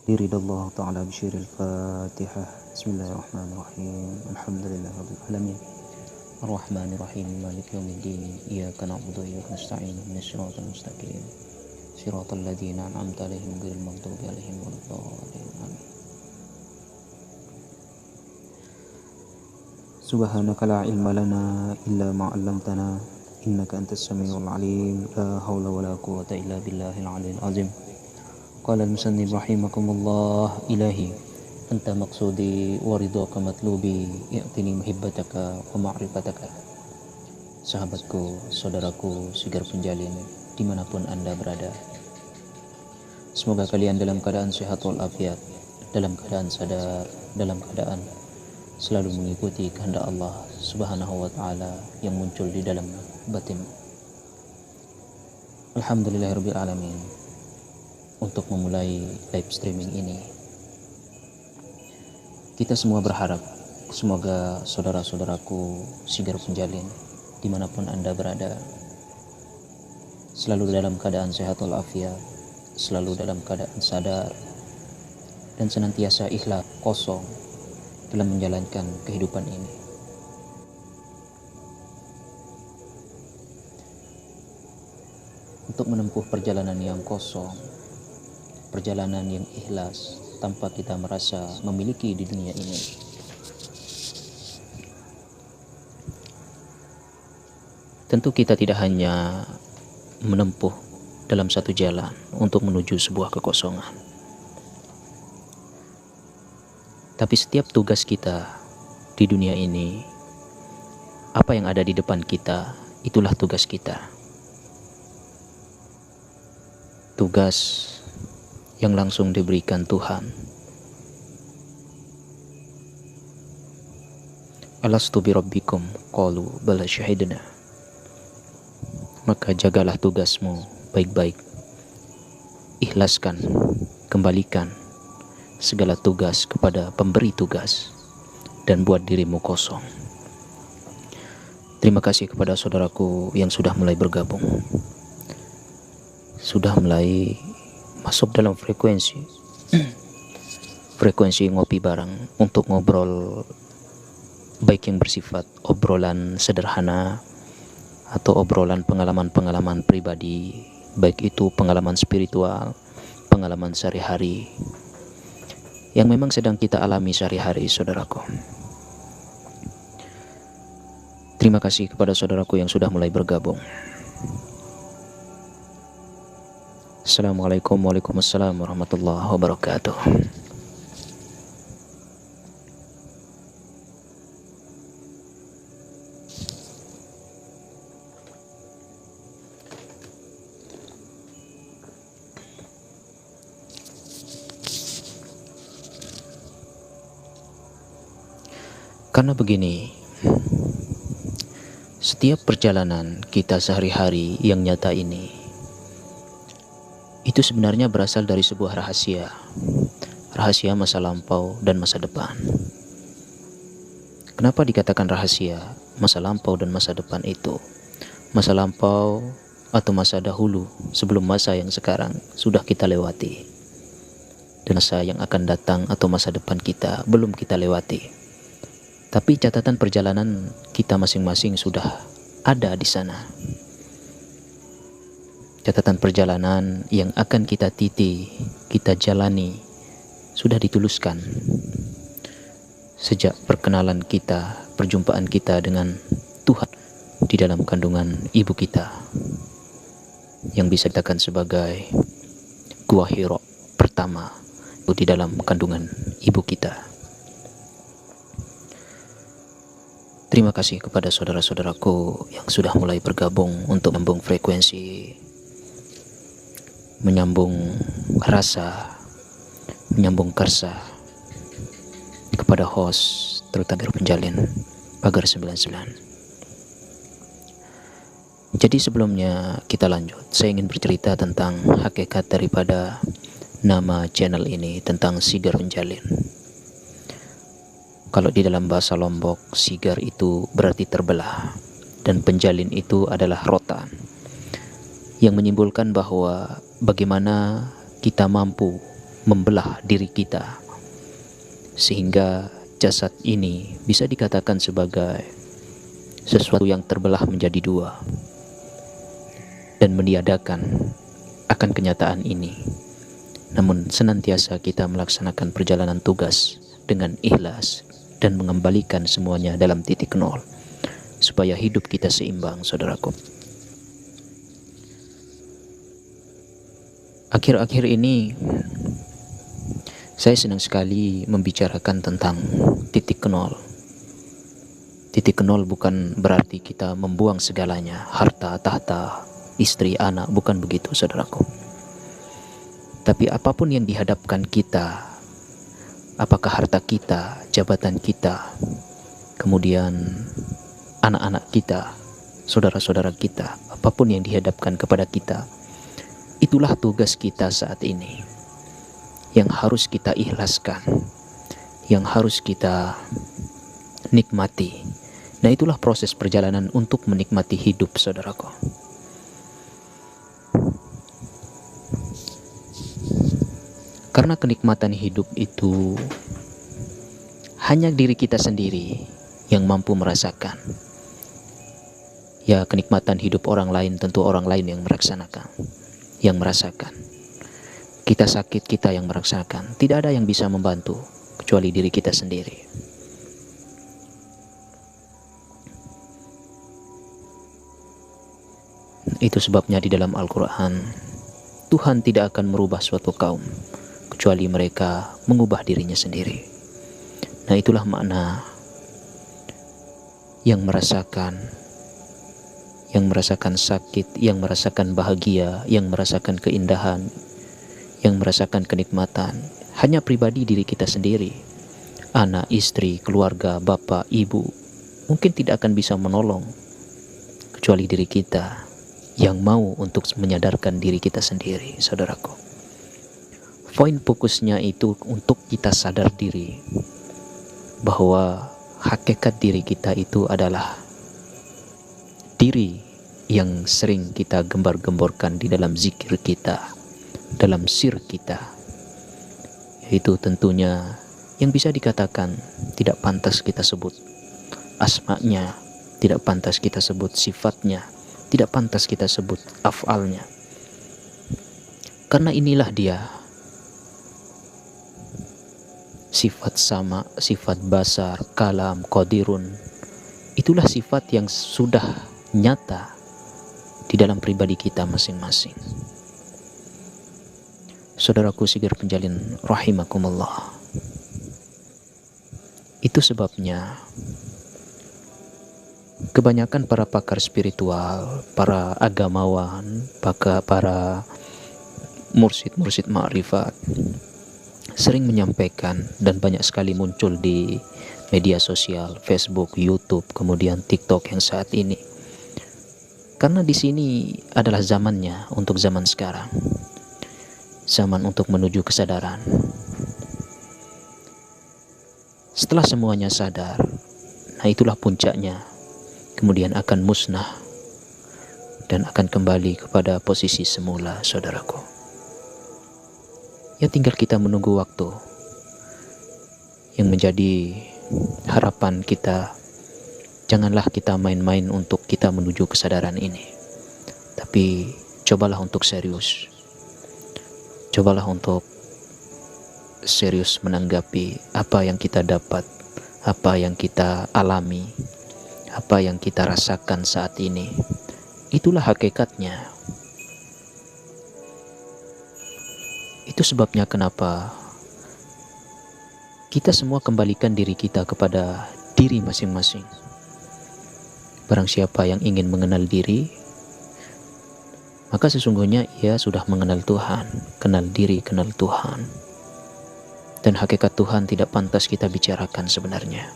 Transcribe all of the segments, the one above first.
يريد الله تعالى بشير الفاتحة. بسم الله الرحمن الرحيم. الحمد لله رب العالمين الرحمن الرحيم مالك يوم الدين إياك نعبد وإياك نستعين اهدنا الصراط المستقيم صراط الذين أنعمت عليهم غير المغضوب عليهم ولا الضالين آمين. سبحانك لا علم لنا إلا ما علمتنا إنك أنت السميع العليم لا حول ولا قوة إلا بالله العلي العظيم. قال المصنف رحمكم الله إلهي أنت مقصودي ورضاك مطلوbi i'tini muhibbataka wa ma'rifataka. Sahabatku, saudaraku, sigar penjalin dimanapun Anda berada, semoga kalian dalam keadaan sehat walafiat, dalam keadaan sadar, dalam keadaan selalu mengikuti kehendak Allah Subhanahu wa Ta'ala yang muncul di dalam batin. Alhamdulillahirabbil alamin. Untuk memulai live streaming ini, kita semua berharap semoga saudara-saudaraku sigar penjalin dimanapun Anda berada selalu dalam keadaan sehat walafiat, selalu dalam keadaan sadar, dan senantiasa ikhlas kosong dalam menjalankan kehidupan ini. Untuk menempuh perjalanan yang kosong, perjalanan yang ikhlas tanpa kita merasa memiliki di dunia ini, tentu kita tidak hanya menempuh dalam satu jalan untuk menuju sebuah kekosongan, tapi setiap tugas kita di dunia ini, apa yang ada di depan kita, itulah tugas kita. Tugas yang langsung diberikan Tuhan. Alastu bi rabbikum qalu bala syahidna. Maka jagalah tugasmu baik-baik. Ikhlaskan, kembalikan segala tugas kepada pemberi tugas dan buat dirimu kosong. Terima kasih kepada saudaraku yang sudah mulai bergabung, sudah mulai masuk dalam frekuensi ngopi bareng untuk ngobrol, baik yang bersifat obrolan sederhana atau obrolan pengalaman-pengalaman pribadi, baik itu pengalaman spiritual, pengalaman sehari-hari yang memang sedang kita alami sehari-hari, saudaraku. Terima kasih kepada saudaraku yang sudah mulai bergabung. Assalamualaikum warahmatullahi wabarakatuh. Karena begini, setiap perjalanan kita sehari-hari yang nyata ini, itu sebenarnya berasal dari sebuah rahasia masa lampau dan masa depan. Kenapa dikatakan rahasia masa lampau dan masa depan itu? Masa lampau atau masa dahulu sebelum masa yang sekarang sudah kita lewati, dan masa yang akan datang atau masa depan kita belum kita lewati. Tapi catatan perjalanan kita masing-masing sudah ada di sana. Catatan perjalanan yang akan kita titi, kita jalani, sudah dituliskan sejak perkenalan kita, perjumpaan kita dengan Tuhan di dalam kandungan ibu kita, yang bisa dikatakan sebagai Gua Hiro pertama di dalam kandungan ibu kita. Terima kasih kepada saudara-saudaraku yang sudah mulai bergabung untuk menyambung frekuensi, menyambung rasa, menyambung karsa kepada host terutama penjalin Pagar 99. Jadi sebelumnya kita lanjut, saya ingin bercerita tentang hakikat daripada nama channel ini, tentang Sigar Penjalin. Kalau di dalam bahasa Lombok, sigar itu berarti terbelah, dan penjalin itu adalah rotan, yang menyimpulkan bahwa bagaimana kita mampu membelah diri kita, sehingga jasad ini bisa dikatakan sebagai sesuatu yang terbelah menjadi dua, dan meniadakan akan kenyataan ini. Namun senantiasa kita melaksanakan perjalanan tugas dengan ikhlas dan mengembalikan semuanya dalam titik nol, supaya hidup kita seimbang, saudaraku. Akhir-akhir ini saya senang sekali membicarakan tentang titik nol. Titik nol bukan berarti kita membuang segalanya, harta, tahta, istri, anak, bukan begitu, saudaraku. Tapi apapun yang dihadapkan kita, apakah harta kita, jabatan kita, kemudian anak-anak kita, saudara-saudara kita, apapun yang dihadapkan kepada kita, itulah tugas kita saat ini, yang harus kita ikhlaskan, yang harus kita nikmati. Nah, itulah proses perjalanan untuk menikmati hidup, saudaraku. Karena kenikmatan hidup itu hanya diri kita sendiri yang mampu merasakan. Ya, kenikmatan hidup orang lain tentu orang lain yang merasakan. Kita sakit, kita yang merasakan. Tidak ada yang bisa membantu kecuali diri kita sendiri. Itu sebabnya di dalam Al-Quran, Tuhan tidak akan merubah suatu kaum kecuali mereka mengubah dirinya sendiri. Nah, itulah makna yang merasakan sakit, yang merasakan bahagia, yang merasakan keindahan, yang merasakan kenikmatan, hanya pribadi diri kita sendiri. Anak, istri, keluarga, bapak, ibu mungkin tidak akan bisa menolong kecuali diri kita yang mau untuk menyadarkan diri kita sendiri, saudaraku. Poin fokusnya itu untuk kita sadar diri bahwa hakikat diri kita itu adalah diri yang sering kita gembar-gemborkan di dalam zikir kita, dalam sir kita, yaitu tentunya yang bisa dikatakan tidak pantas kita sebut asma'nya, tidak pantas kita sebut sifatnya, tidak pantas kita sebut af'alnya, karena inilah dia. Sifat sama, sifat basar, kalam, qadirun, itulah sifat yang sudah nyata di dalam pribadi kita masing-masing. Saudaraku Sigar Penjalin rahimakumullah. Itu sebabnya kebanyakan para pakar spiritual, para agamawan, para mursyid-mursyid ma'rifat sering menyampaikan dan banyak sekali muncul di media sosial, Facebook, YouTube, kemudian TikTok yang saat ini. Karena di sini adalah zamannya untuk zaman sekarang. Zaman untuk menuju kesadaran. Setelah semuanya sadar, nah itulah puncaknya. Kemudian akan musnah dan akan kembali kepada posisi semula, saudaraku. Ya, tinggal kita menunggu waktu. Yang menjadi harapan kita, janganlah kita main-main untuk kita menuju kesadaran ini. Tapi cobalah untuk serius. Cobalah untuk serius menanggapi apa yang kita dapat, apa yang kita alami, apa yang kita rasakan saat ini. Itulah hakikatnya. Itu sebabnya kenapa kita semua kembalikan diri kita kepada diri masing-masing. Barang siapa yang ingin mengenal diri, maka sesungguhnya ia sudah mengenal Tuhan. Kenal diri, kenal Tuhan. Dan hakikat Tuhan tidak pantas kita bicarakan sebenarnya.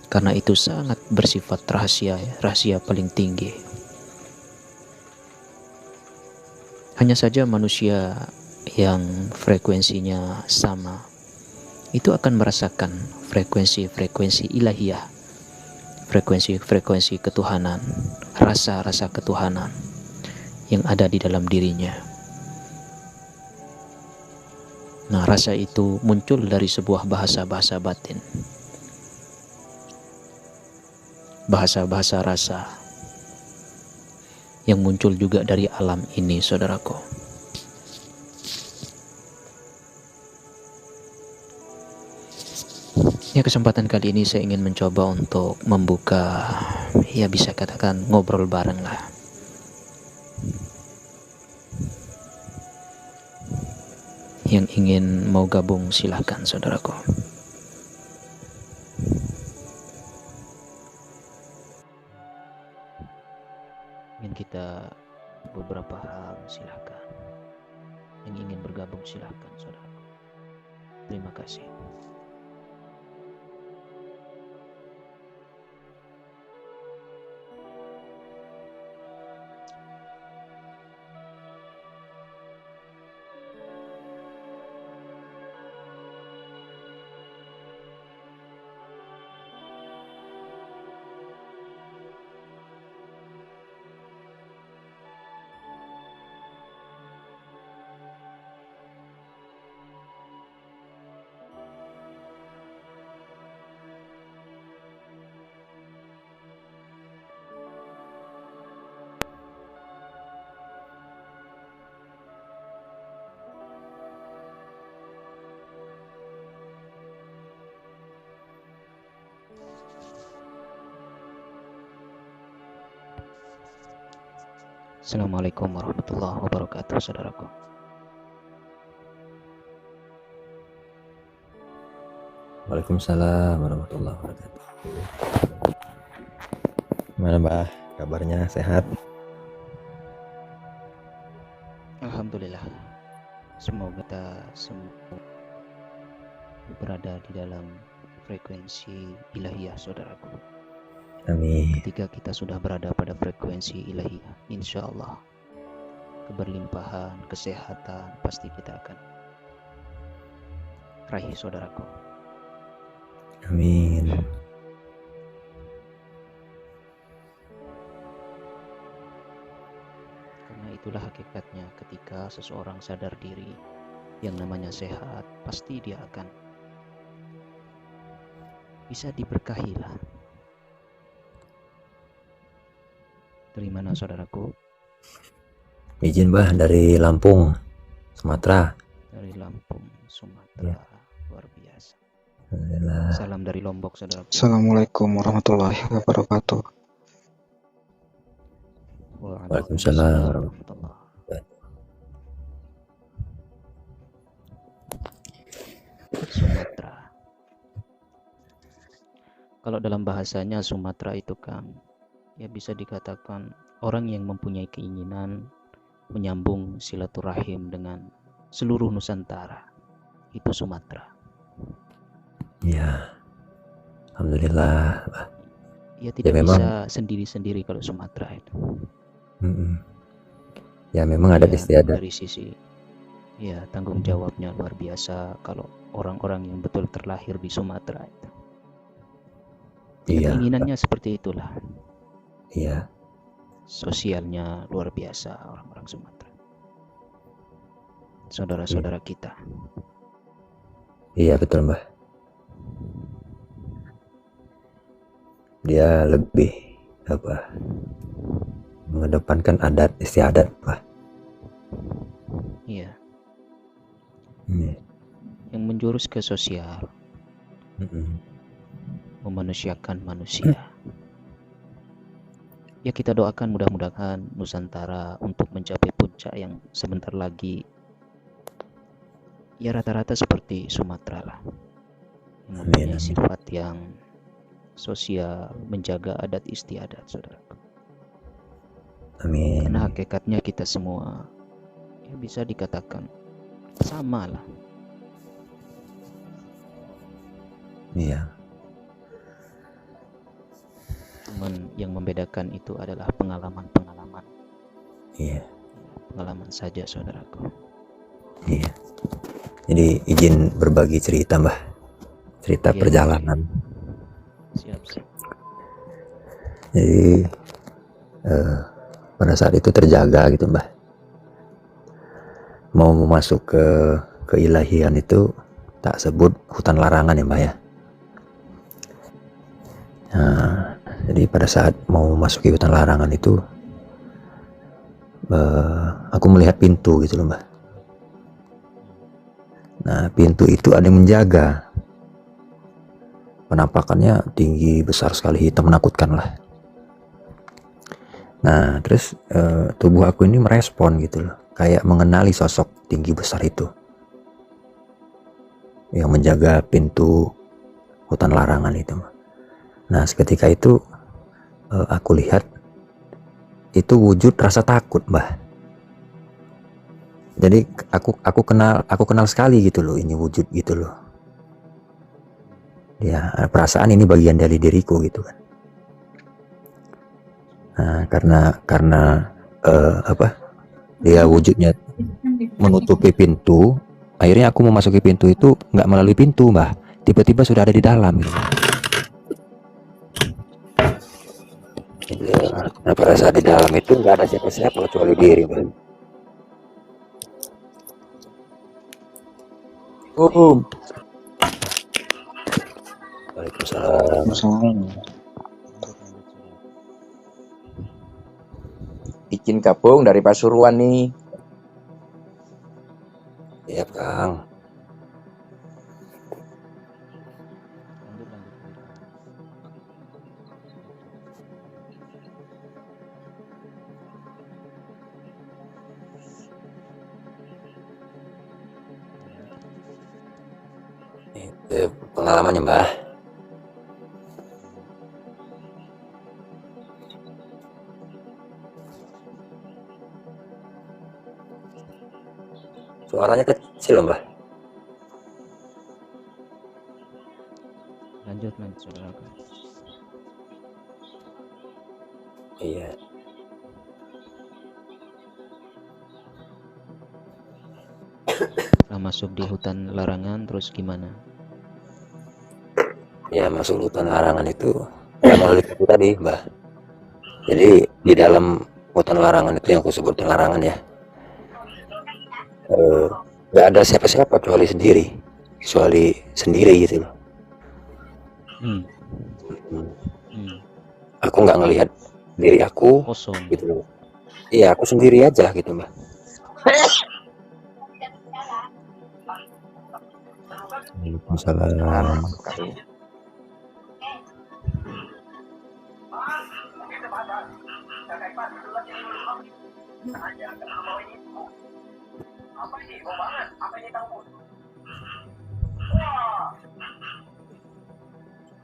Karena itu sangat bersifat rahasia, rahasia paling tinggi. Hanya saja manusia yang frekuensinya sama itu akan merasakan frekuensi-frekuensi ilahiyah, frekuensi-frekuensi ketuhanan, rasa-rasa ketuhanan yang ada di dalam dirinya. Nah, rasa itu muncul dari sebuah bahasa-bahasa batin, bahasa-bahasa rasa yang muncul juga dari alam ini, saudaraku. Ya, kesempatan kali ini saya ingin mencoba untuk membuka, ya bisa katakan ngobrol bareng lah. Yang ingin mau gabung silahkan, saudaraku. Ingin kita beberapa hal, silahkan. Yang ingin bergabung silahkan, saudaraku. Terima kasih. Assalamualaikum warahmatullahi wabarakatuh, saudaraku. Waalaikumsalam warahmatullahi wabarakatuh. Gimana Mbah? Kabarnya sehat? Alhamdulillah. Semoga kita semua berada di dalam frekuensi ilahiyah, saudaraku. Amin. Ketika kita sudah berada pada frekuensi ilahiyah, insya Allah keberlimpahan, kesehatan pasti kita akan raih, saudaraku. Amin. Karena itulah hakikatnya, ketika seseorang sadar diri, yang namanya sehat, pasti dia akan bisa diberkahi lah. Dari mana, saudaraku? Izin Mbah dari Lampung, Sumatera. Dari Lampung, Sumatera. Luar biasa. Alhamdulillah. Salam dari Lombok, saudaraku. Assalamualaikum warahmatullahi wabarakatuh. Waalaikumsalam warahmatullahi Sumatera. Kalau dalam bahasanya Sumatera itu kan, ya bisa dikatakan orang yang mempunyai keinginan menyambung silaturahim dengan seluruh Nusantara. Itu Sumatera. Ya, alhamdulillah. Ya tidak Ya, memang bisa sendiri-sendiri kalau Sumatera itu. Ya memang ada Ya, istiadat. dari sisi ya tanggung jawabnya luar biasa kalau orang-orang yang betul terlahir di Sumatera itu. Ya, Iya. keinginannya seperti itulah. Iya. Sosialnya luar biasa orang-orang Sumatera. Saudara-saudara kita. Iya betul Mbah. Dia lebih mengedepankan adat istiadat Mbah. Iya. Yang menjurus ke sosial, memanusiakan manusia. Ya, kita doakan mudah-mudahan Nusantara untuk mencapai puncak yang sebentar lagi ya rata-rata seperti Sumatera lah, yang mempunyai sifat yang sosial, menjaga adat istiadat, saudaraku. Amin. Karena hakikatnya kita semua ya bisa dikatakan sama lah. Iya. Cuman yang membedakan itu adalah pengalaman-pengalaman. Iya. Pengalaman saja, saudaraku. Iya. Jadi izin berbagi cerita Mbah. Cerita perjalanan. Siap. Jadi pada saat itu terjaga gitu Mbah. Mau masuk ke keilahian itu tak sebut hutan larangan ya Mbak ya. Nah, jadi pada saat mau masuki hutan larangan itu aku melihat pintu gitu loh Mbak. Nah, pintu itu ada yang menjaga. Penampakannya tinggi, besar sekali, hitam, menakutkan lah. Nah, terus tubuh aku ini merespon gitu loh, kayak mengenali sosok tinggi besar itu yang menjaga pintu hutan larangan itu. Nah, seketika itu aku lihat itu wujud rasa takut, Mbah. Jadi aku kenal sekali gitu loh, ini wujud gitu loh. Ya, perasaan ini bagian dari diriku gitu kan. Nah, karena dia wujudnya menutupi pintu, akhirnya aku memasuki pintu itu nggak melalui pintu, Mbah. Tiba-tiba sudah ada di dalam gitu. Nah, pada saat di dalam itu nggak ada siapa-siapa kecuali diri, Mbah. Waalaikumsalam. Bikin gabung dari Pasuruan nih. Iya, Kang. Itu pengalamannya, Mbah. Suaranya kecil, Mbah. Lanjut saudaraku. Iya. Setelah masuk di hutan larangan terus gimana? Ya, masuk hutan larangan itu ya melalui pintu tadi, Mbah. Jadi di dalam hutan larangan itu yang aku sebut larangan ya, nggak ada siapa-siapa kecuali sendiri gitu loh. Aku nggak ngelihat diri aku Kosong gitu loh. Iya, aku sendiri aja gitu, Mbah. Waalaikumsalam.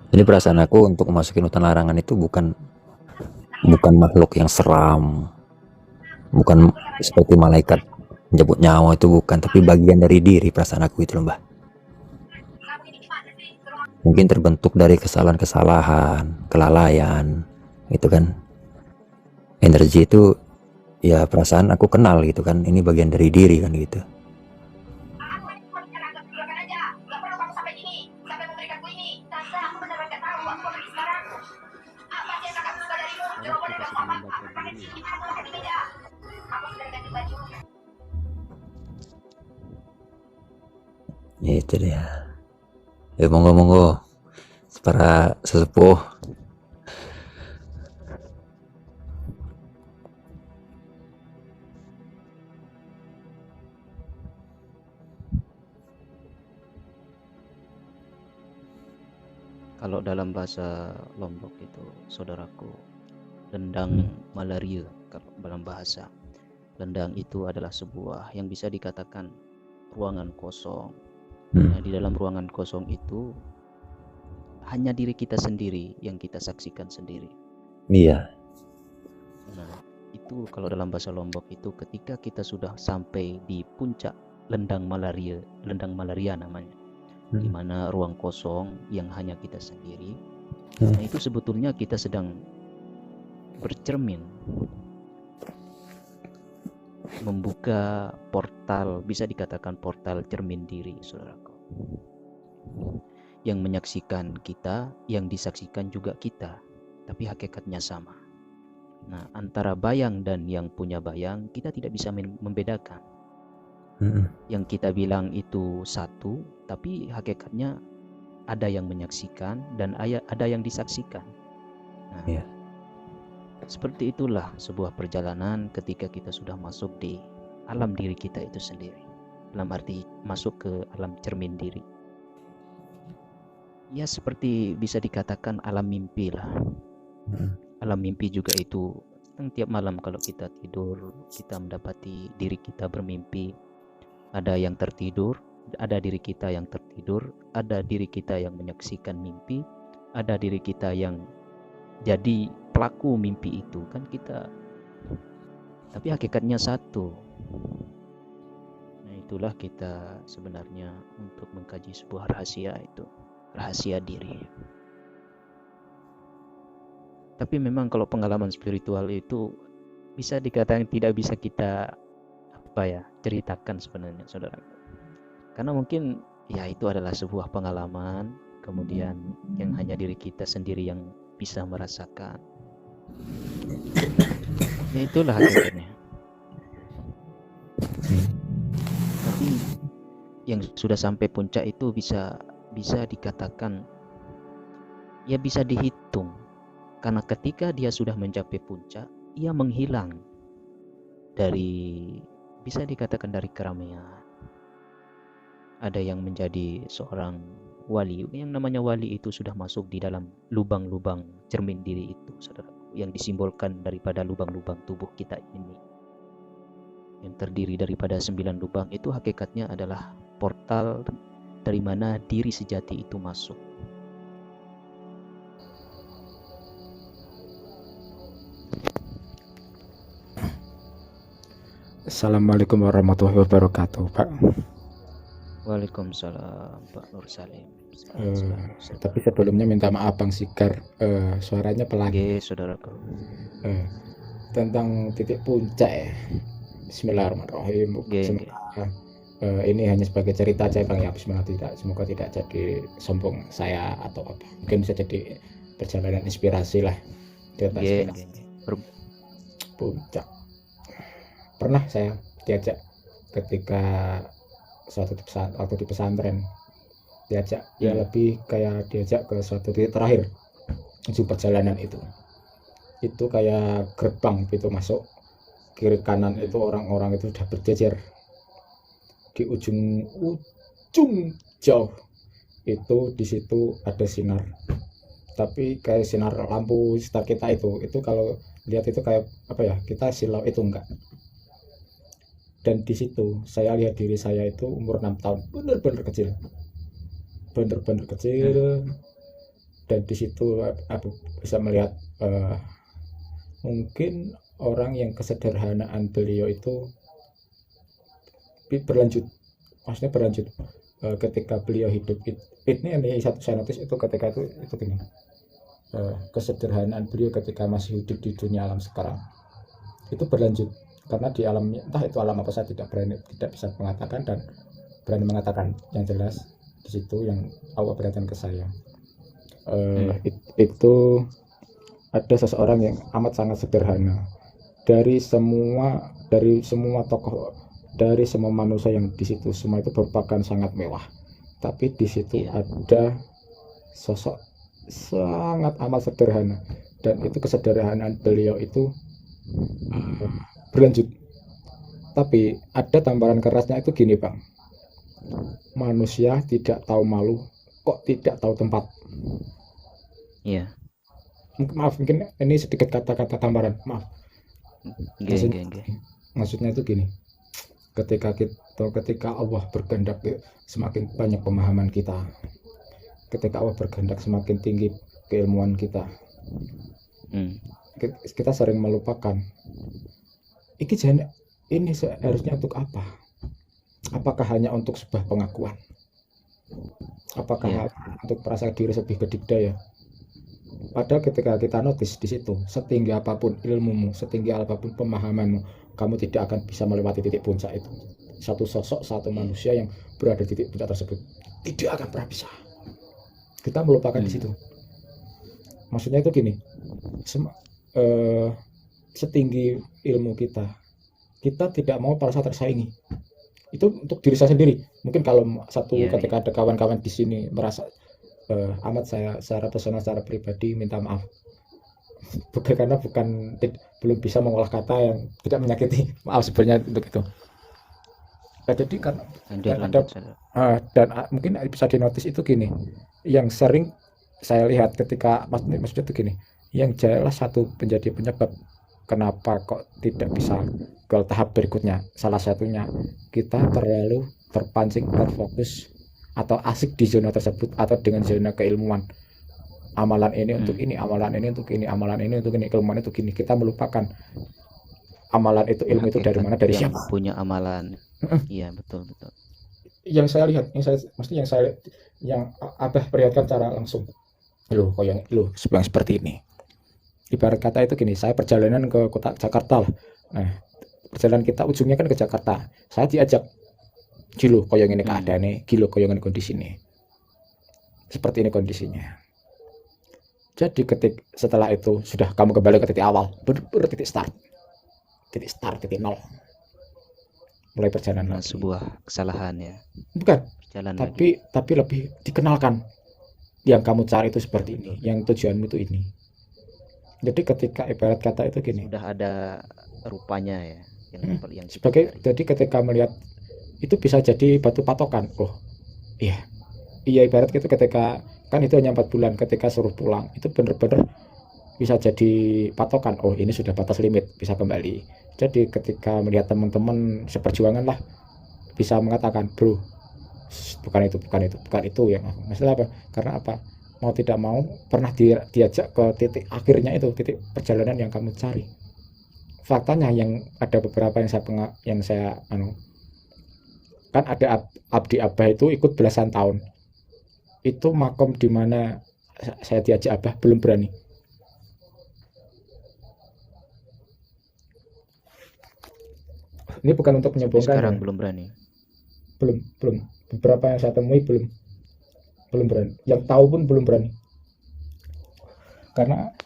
Jadi perasaan aku untuk memasuki hutan larangan itu bukan makhluk yang seram, bukan seperti malaikat menjemput nyawa, itu bukan, tapi bagian dari diri perasaan aku itu loh, Mbah. Mungkin terbentuk dari kesalahan-kesalahan, kelalaian, gitu kan. Energi itu ya perasaan aku kenal gitu kan, ini bagian dari diri kan gitu. Ya itu dia. Ya monggo para sesepuh. Kalau dalam bahasa Lombok itu saudaraku, lendang malaria. Kalau dalam bahasa lendang itu adalah sebuah yang bisa dikatakan ruangan kosong. Nah, di dalam ruangan kosong itu hanya diri kita sendiri yang kita saksikan sendiri. Iya. Nah, itu kalau dalam bahasa Lombok itu ketika kita sudah sampai di puncak lendang malaria namanya, di mana ruang kosong yang hanya kita sendiri. Nah, itu sebetulnya kita sedang bercermin, membuka portal, bisa dikatakan portal cermin diri, saudaraku, yang menyaksikan kita, yang disaksikan juga kita, tapi hakikatnya sama. Nah, antara bayang dan yang punya bayang kita tidak bisa membedakan. Yang kita bilang itu satu, tapi hakikatnya ada yang menyaksikan dan ada yang disaksikan. Nah, Iya. seperti itulah sebuah perjalanan ketika kita sudah masuk di alam diri kita itu sendiri. Dalam arti masuk ke alam cermin diri. Ya seperti bisa dikatakan alam mimpi lah. Alam mimpi juga itu tiap malam kalau kita tidur, kita mendapati diri kita bermimpi. Ada yang tertidur, ada diri kita yang tertidur, ada diri kita yang menyaksikan mimpi, ada diri kita yang jadi pelaku mimpi itu kan kita, tapi hakikatnya satu. Nah itulah kita sebenarnya untuk mengkaji sebuah rahasia itu, rahasia diri. Tapi memang kalau pengalaman spiritual itu bisa dikatakan tidak bisa kita ceritakan sebenarnya, saudara. Karena mungkin ya itu adalah sebuah pengalaman, kemudian yang hanya diri kita sendiri yang bisa merasakan. Ya itulah hakikatnya. Tapi yang sudah sampai puncak itu bisa dikatakan ya bisa dihitung. Karena ketika dia sudah mencapai puncak, ia menghilang dari, bisa dikatakan dari keramaian. Ada yang menjadi seorang wali. Yang namanya wali itu sudah masuk di dalam lubang-lubang cermin diri itu, saudara, yang disimbolkan daripada lubang-lubang tubuh kita ini, yang terdiri daripada 9 lubang. Itu hakikatnya adalah portal dari mana diri sejati itu masuk. Assalamualaikum warahmatullahi wabarakatuh, Pak. Waalaikumsalam Pak Nur Salim. Tapi sebelumnya minta maaf Bang Sigar, suaranya pelan. Oke, saudaraku. Tentang titik puncak ya. Bismillahirrahmanirrahim. Semoga ini hanya sebagai cerita aja Bang ya. Bismillah, semoga tidak jadi sombong saya atau apa. Mungkin bisa jadi perjalanan inspirasi lah di atas puncak. Pernah saya diajak ketika waktu di pesantren, diajak ya lebih kayak diajak ke suatu titik terakhir ujung perjalanan itu kayak gerbang pintu masuk, kiri kanan itu orang-orang itu sudah berjejer di ujung jauh itu. Di situ ada sinar, tapi kayak sinar lampu sekitar kita itu kalau lihat itu kayak apa ya, kita silau itu enggak. Dan di situ saya lihat diri saya itu umur 6 tahun, benar-benar kecil. Dan di situ aku bisa melihat mungkin orang yang kesederhanaan beliau itu berlanjut. Maksudnya berlanjut ketika beliau hidup. Ini satu saya notice itu ketika itu gini. Kesederhanaan beliau ketika masih hidup di dunia alam sekarang itu berlanjut. Karena di alam, entah itu alam apa, saya tidak bisa mengatakan dan berani mengatakan. Yang jelas di situ yang Allah berikan ke saya, itu ada seseorang yang amat sangat sederhana. Dari semua tokoh, dari semua manusia yang di situ, semua itu merupakan sangat mewah. Tapi di situ ada sosok sangat amat sederhana, dan itu kesederhanaan beliau itu berlanjut. Tapi ada tambahan kerasnya itu gini Bang, manusia tidak tahu malu kok tidak tahu tempat. Iya. Maaf, mungkin ini sedikit kata-kata tambahan, maaf. Maksudnya itu gini, ketika Allah berkehendak semakin banyak pemahaman kita, ketika Allah berkehendak semakin tinggi keilmuan kita, kita sering melupakan ini seharusnya untuk apa? Apakah hanya untuk sebuah pengakuan? Apakah untuk merasa diri lebih berdikdaya? Padahal ketika kita notice di situ, setinggi apapun ilmumu, setinggi apapun pemahamanmu, kamu tidak akan bisa melewati titik puncak itu. Satu sosok, satu manusia yang berada di titik puncak tersebut tidak akan pernah bisa. Kita melupakan di situ. Maksudnya itu gini, setinggi ilmu kita tidak mau merasa tersaingi. itu untuk diri saya sendiri. Mungkin kalau satu Iya, ketika ada kawan-kawan di sini merasa amat saya secara personal, secara pribadi minta maaf. Bukan karena belum bisa mengolah kata yang tidak menyakiti. Maaf sebenarnya untuk itu. Nah, jadi karena lanjut dan ada lanjut saudara. mungkin bisa dinotis itu gini, yang sering saya lihat ketika maksudnya itu gini, yang jelas satu menjadi penyebab kenapa kok tidak bisa ke tahap berikutnya. Salah satunya kita terlalu terpancing, terfokus atau asik di zona tersebut atau dengan zona keilmuan. Amalan ini untuk ini, amalan ini untuk ini, amalan ini untuk ini, keilmuan itu gini. Kita melupakan amalan itu, ilmu itu dari mana, dari yang siapa. punya amalan. Iya, betul betul. Yang saya lihat, yang Abah perlihatkan secara langsung. Loh, kok yang seperti ini. Ibarat kata itu gini, saya perjalanan ke kota Jakarta lah. Nah, perjalanan kita ujungnya kan ke Jakarta. Saya diajak, gilo koyong ini keadaannya, gilo koyong ini kondisi ini. Seperti ini kondisinya. Jadi setelah itu sudah kamu kembali ke titik awal, benar-benar titik start, titik nol. Mulai perjalanan lagi. Sebuah kesalahan ya. Bukan, Jalan tapi lebih dikenalkan. Yang kamu cari itu seperti ini, yang tujuanmu itu ini. Jadi ketika ibarat kata itu gini, sudah ada rupanya ya yang sebagai jadi ketika melihat itu bisa jadi batu patokan. Oh iya ibarat gitu, ketika kan itu hanya 4 bulan, ketika suruh pulang itu benar-benar bisa jadi patokan. Oh ini sudah batas limit, bisa kembali. Jadi ketika melihat teman-teman seperjuangan lah, bisa mengatakan, bro, bukan itu yang masalah. Apa? Karena apa? Mau tidak mau pernah diajak ke titik akhirnya itu, titik perjalanan yang kamu cari. Faktanya yang ada beberapa yang saya kan ada Abdi Abah itu ikut belasan tahun. Itu makom di mana saya diajak Abah belum berani. Ini bukan untuk menyombongkan. Sekarang belum berani. Belum. Beberapa yang saya temui belum berani. Yang tahu pun belum berani.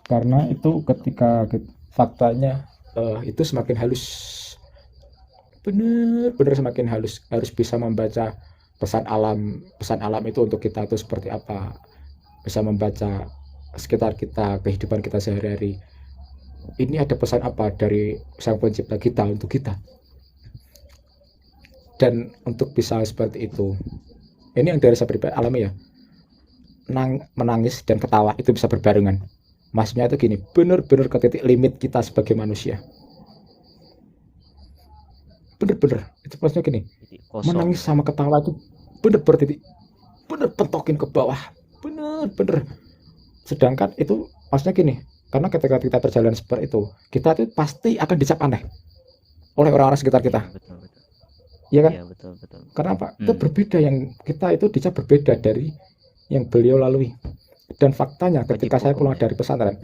Karena itu ketika faktanya itu semakin halus. Benar semakin halus. Harus bisa membaca pesan alam itu untuk kita itu seperti apa. Bisa membaca sekitar kita, kehidupan kita sehari-hari. Ini ada pesan apa dari Sang Pencipta kita untuk kita. Dan untuk bisa seperti itu, ini yang dari saya pribadi alami ya, menangis dan ketawa itu bisa berbarengan. Maksudnya itu gini, benar-benar ke titik limit kita sebagai manusia. Benar-benar itu maksudnya gini, menangis sama ketawa itu benar-benar titik, benar pentokin ke bawah, benar-benar. Sedangkan itu maksudnya gini, karena ketika kita berjalan seperti itu, kita itu pasti akan dicap aneh oleh orang-orang sekitar kita. Betul. Iya kan? Iya, betul. Karena apa? Itu berbeda, yang kita itu dicap berbeda dari yang beliau lalui. Dan faktanya ketika saya pulang dari pesantren,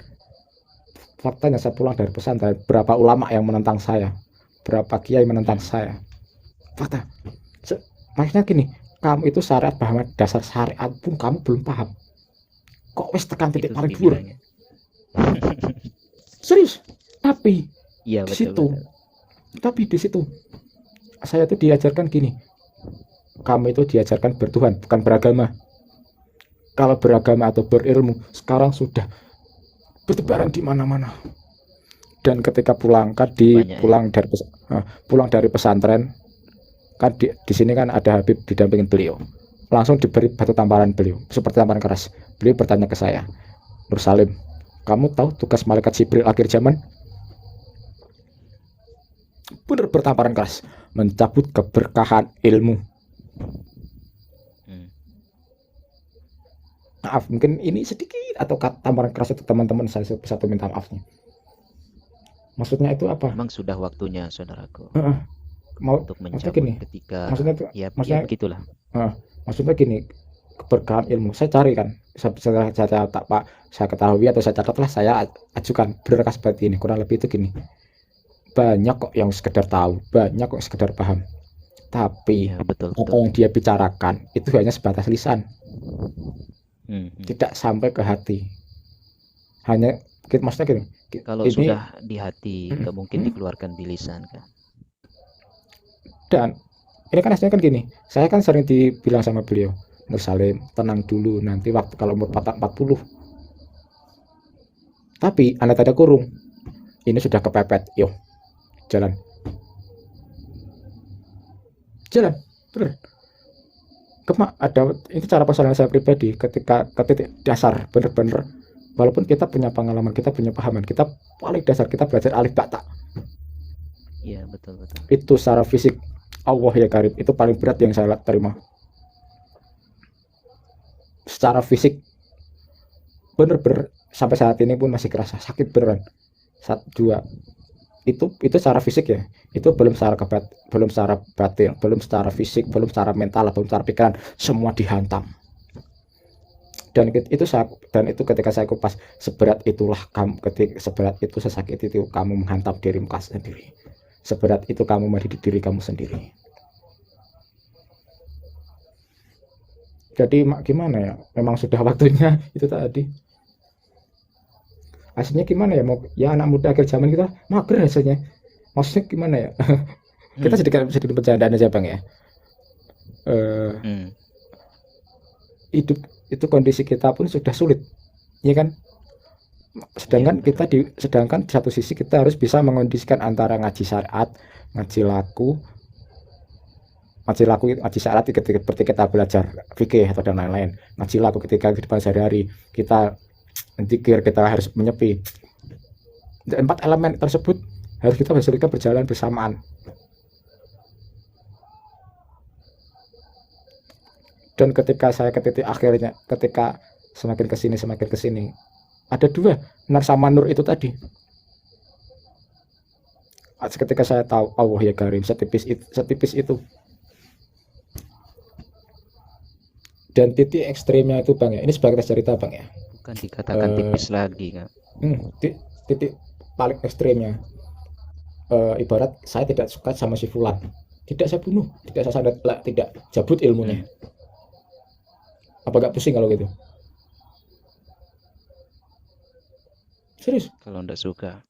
berapa ulama yang menentang saya, berapa kiai menentang saya. Fakta. Maksudnya gini, kamu itu syariat paham, dasar syariat pun kamu belum paham. Kok wis tekan titik paling dhuwur. Serius. Tapi iya, di situ. Tapi di situ saya itu diajarkan gini, kamu itu diajarkan bertuhan, bukan beragama. Kalau beragama atau berilmu sekarang sudah bertebaran di mana-mana. Dan ketika pulang dari pesantren kan di sini kan ada Habib didampingin beliau, langsung diberi batu tamparan beliau, seperti tamparan keras. Beliau bertanya ke saya, Nur Salim, kamu tahu tugas malaikat Jibril akhir zaman? Benar bertamparan keras, mencabut keberkahan ilmu. Maaf, mungkin ini sedikit atau tamparan keras untuk teman-teman, saya satu minta maafnya. Maksudnya itu apa? Memang sudah waktunya, saudaraku, untuk mencabut gini, ketika maksudnya begitulah. Maksudnya gini, keberkahan ilmu saya cari kan, setelah saya ketahui atau saya catatlah, saya ajukan berkas seperti ini, kurang lebih itu gini. Banyak kok yang sekedar tahu, banyak kok yang sekedar paham, tapi betul. apa yang dia bicarakan itu hanya sebatas lisan, tidak sampai ke hati. Hanya maksudnya gini, kalau ini, sudah di hati nggak mungkin dikeluarkan di lisan kan. Ini kan aslinya kan gini, saya kan sering dibilang sama beliau, Nur Salim, tenang dulu, nanti waktu kalau umur 40. Tapi anda tanda kurung, ini sudah kepepet, yo jalan, jalan, bener. Ada itu cara pasangan saya pribadi ketika ke titik dasar, bener-bener. Walaupun kita punya pengalaman, kita punya pahaman, kita paling dasar kita belajar alif bata. Iya, betul. Itu secara fisik, Allah ya Karim, itu paling berat yang saya terima. Secara fisik, bener-bener sampai saat ini pun masih kerasa sakit beneran. 2 itu secara fisik ya, itu belum secara belum secara batin, belum secara fisik, belum secara mental, belum secara pikiran, semua dihantam. Dan itu ketika saya kupas, seberat itulah kamu, seberat itu, sesakit itu kamu menghantam dirimu sendiri, seberat itu kamu mendidik diri kamu sendiri. Jadi gimana ya, memang sudah waktunya itu tadi. Aslinya gimana ya, mau ya anak muda akhir zaman kita mager hasilnya, maksudnya gimana ya. Kita sedikit bercandaan aja Bang ya. Hidup itu kondisi kita pun sudah sulit, ya kan? Sedangkan sedangkan di satu sisi kita harus bisa mengondisikan antara ngaji syariat, ngaji laku, ngaji syariat ketika kita belajar fikih atau dan lain-lain, ngaji laku ketika kehidupan sehari-hari kita zikir, kita harus menyepi. 4 elemen tersebut harus kita berjalan bersamaan. Dan ketika saya ke titik akhirnya, ketika semakin kesini, ada 2, nar sama nur itu tadi. Ketika saya tahu Allah ya Karim, setipis itu. Dan titik ekstrimnya itu Bang ya, ini sebagai cerita Bang ya. Bukan dikatakan tipis lagi kan. Titik paling ekstrimnya, ibarat saya tidak suka sama si fulan, tidak saya bunuh, tidak saya sandat, tidak cabut ilmunya. Apa gak pusing kalau gitu? Serius? Kalau enggak suka.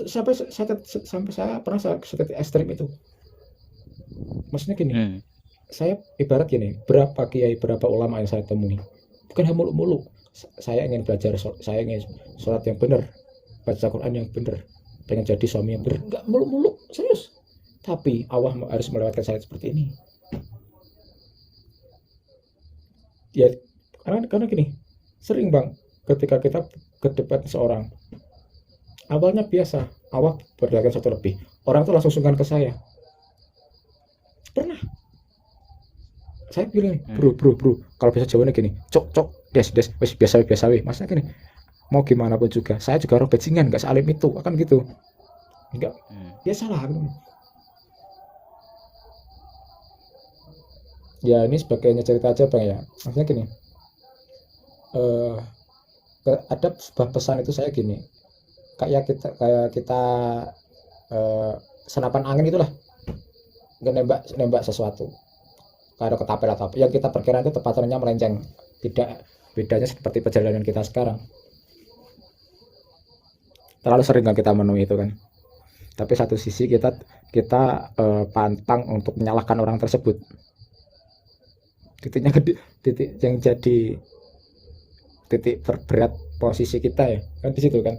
Sampai saya pernah seperti ekstrim itu. Maksudnya gini, saya ibarat gini, berapa kiai, berapa ulama yang saya temui, bukan hanya muluk-muluk. Saya ingin belajar, saya ingin sholat yang benar, baca Quran yang benar, pengen jadi suami yang benar, enggak muluk-muluk, serius. Tapi Allah harus melewatkan saya seperti ini. Ya, karena gini, sering Bang, ketika kita ke depan seorang, awalnya biasa, Allah berdasarkan satu lebih, orang itu langsung sungkan ke saya. Pernah saya bilang, bro, kalau bisa jawabnya gini, cok, des, wes biasa, masa gini, mau gimana pun juga, saya juga orang bajingan, nggak salim itu, akan gitu, enggak, ya salah. Ya ini sebagainya cerita aja Bang ya, maksudnya gini, ada sebuah pesan itu saya gini, kayak kita senapan angin itulah, nembak sesuatu, kalau ketapel atau apa yang kita perkirakan itu tepatannya melenceng, tidak, bedanya seperti perjalanan kita sekarang, terlalu sering kan kita menemui itu kan. Tapi satu sisi kita pantang untuk menyalahkan orang tersebut. Titik yang jadi titik terberat posisi kita ya kan di situ kan.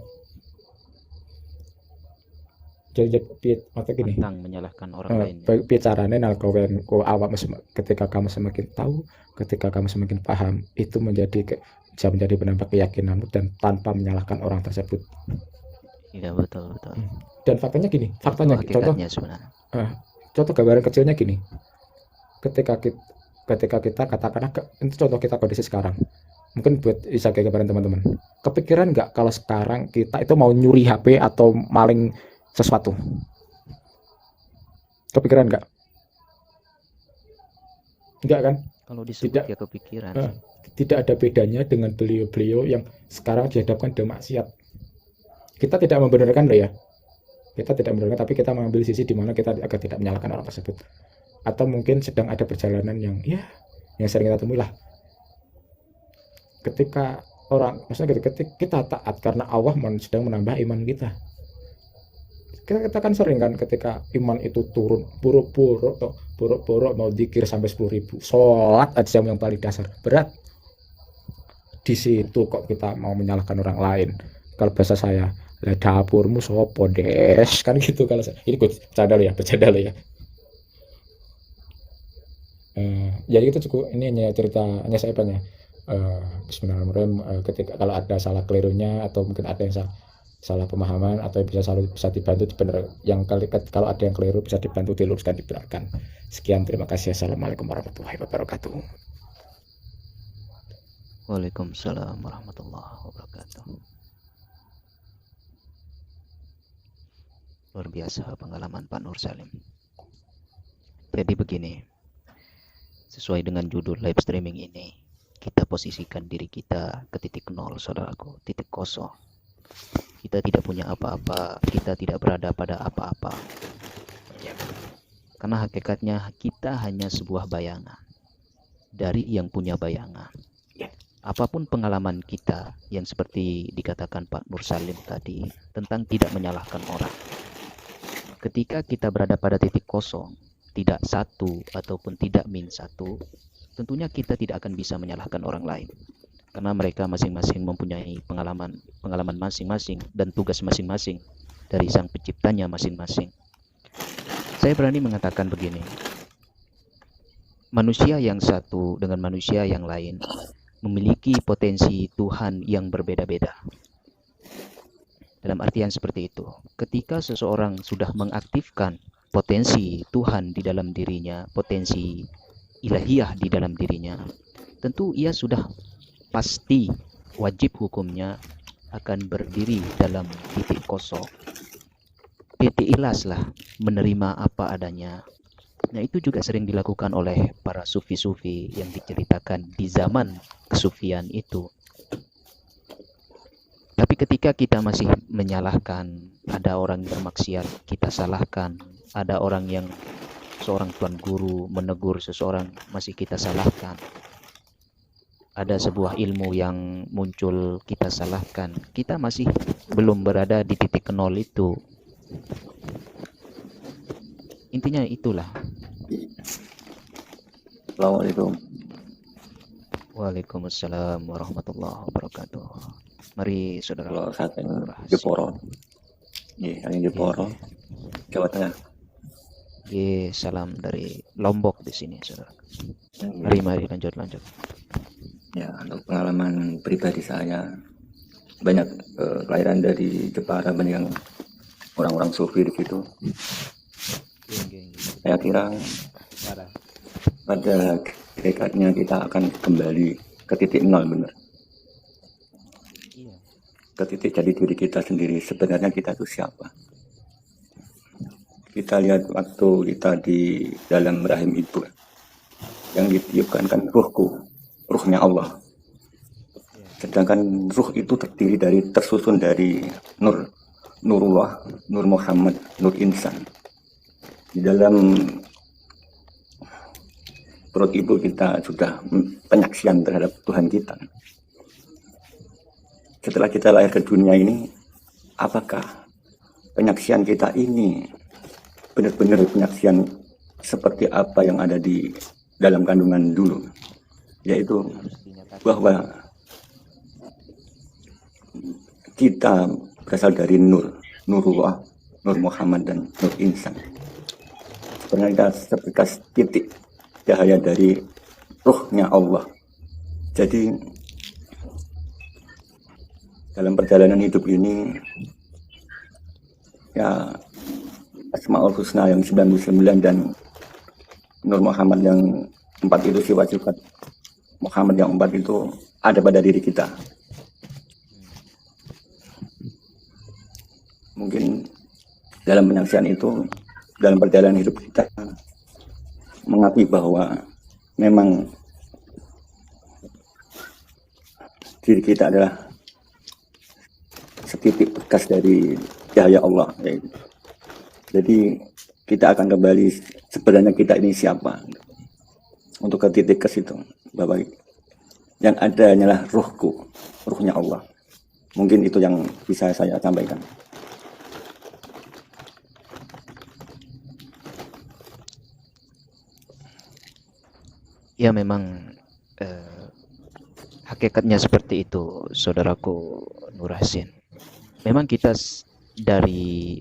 Jadi atau gini, pantang menyalahkan orang lain. Bicaranya awak ketika kamu semakin tahu, ketika kamu semakin paham, itu bisa menjadi penambah keyakinanmu dan tanpa menyalahkan orang tersebut. Iya betul. Dan faktanya gini, contoh gambaran kecilnya gini, ketika kita katakanlah itu contoh kita kondisi sekarang, mungkin buat bisa kayak gambaran teman-teman, kepikiran nggak kalau sekarang kita itu mau nyuri HP atau maling sesuatu? Kepikiran nggak? Enggak kan? Kalau disebut ya kepikiran. Tidak ada bedanya dengan beliau-beliau yang sekarang dihadapkan dengan maksiat. Kita tidak membenarkan loh ya. Kita tidak membenarkan, tapi kita mengambil sisi di mana kita agar tidak menyalahkan orang tersebut. Atau mungkin sedang ada perjalanan yang sering kita temui lah. Ketika maksudnya ketika kita taat karena Allah sedang menambah iman kita. kita kan sering kan ketika iman itu turun, buruk-buruk mau zikir sampai 10.000, sholat aja yang paling dasar berat. Di situ kok kita mau menyalahkan orang lain. Kalau bahasa saya, lah dapurmu sopo des, kan gitu kalau saya. Ini bercanda lo ya. Jadi itu cukup, ini hanya cerita, hanya saya pengen Bismillahirrahmanirrahim. Ketika kalau ada salah kelirunya atau mungkin ada yang salah pemahaman atau bisa dibantu dibenar, yang kalau ada yang keliru bisa dibantu diluruskan, dibenarkan. Sekian, terima kasih. Assalamualaikum warahmatullahi wabarakatuh. Waalaikumsalam warahmatullahi wabarakatuh. Luar biasa pengalaman Pak Nur Salim. Jadi begini, sesuai dengan judul live streaming ini, kita posisikan diri kita ke titik nol, saudaraku, titik kosong. Kita tidak punya apa-apa, kita tidak berada pada apa-apa. Karena hakikatnya kita hanya sebuah bayangan dari yang punya bayangan. Apapun pengalaman kita yang seperti dikatakan Pak Nur Salim tadi tentang tidak menyalahkan orang. Ketika kita berada pada titik kosong, tidak satu ataupun tidak min satu, tentunya kita tidak akan bisa menyalahkan orang lain. Karena mereka masing-masing mempunyai pengalaman masing-masing dan tugas masing-masing dari sang penciptanya masing-masing. Saya berani mengatakan begini, manusia yang satu dengan manusia yang lain memiliki potensi Tuhan yang berbeda-beda. Dalam artian seperti itu, ketika seseorang sudah mengaktifkan potensi Tuhan di dalam dirinya, potensi ilahiyah di dalam dirinya, tentu ia sudah pasti wajib hukumnya akan berdiri dalam titik kosong, titik ikhlaslah, menerima apa adanya. Nah, itu juga sering dilakukan oleh para sufi-sufi yang diceritakan di zaman kesufian itu. Tapi ketika kita masih menyalahkan, ada orang yang bermaksiat, kita salahkan, ada orang yang seorang tuan guru menegur seseorang, masih kita salahkan. Ada sebuah ilmu yang muncul, kita salahkan. Kita masih belum berada di titik nol itu. Intinya itulah. Assalamualaikum. Waalaikumsalam warahmatullahi wabarakatuh. Mari saudara. Kalau saat ini Jeporo. Iya, yang Jeporo, Jawa Tengah. Salam dari Lombok di sini, saudara. Mari lanjut. Ya, untuk pengalaman pribadi saya, banyak kelahiran dari Jepara, banyak yang orang-orang sufi di situ. Saya kira pada hakikatnya kita akan kembali ke titik nol, benar. Ke titik jadi diri kita sendiri. Sebenarnya kita itu siapa? Kita lihat waktu kita di dalam rahim ibu, yang ditiupkan kan ruhnya Allah. Sedangkan ruh itu tersusun dari Nurullah, Nur Muhammad, Nur Insan. Di dalam perut ibu kita sudah penyaksian terhadap Tuhan kita. Setelah kita lahir ke dunia ini, apakah penyaksian kita ini benar-benar penyaksian seperti apa yang ada di dalam kandungan dulu, yaitu bahwa kita berasal dari Nurullah, Nur Muhammad, dan Nur Insan. Sebenarnya kita sebekas titik cahaya dari ruhnya Allah. Jadi dalam perjalanan hidup ini, ya, Asmaul Husna yang 99 dan Nur Muhammad yang 4 itu, sifat-sifat Muhammad yang 4 itu ada pada diri kita. Mungkin dalam penyaksian itu, dalam perjalanan hidup kita mengakui bahwa memang diri kita adalah setitik bekas dari cahaya Allah. Jadi kita akan kembali sebenarnya kita ini siapa, untuk ke titik ke situ, bahwa yang ada hanyalah ruhnya Allah. Mungkin itu yang bisa saya sampaikan. Ya memang hakikatnya seperti itu, saudaraku Nur Hasin. Memang kita dari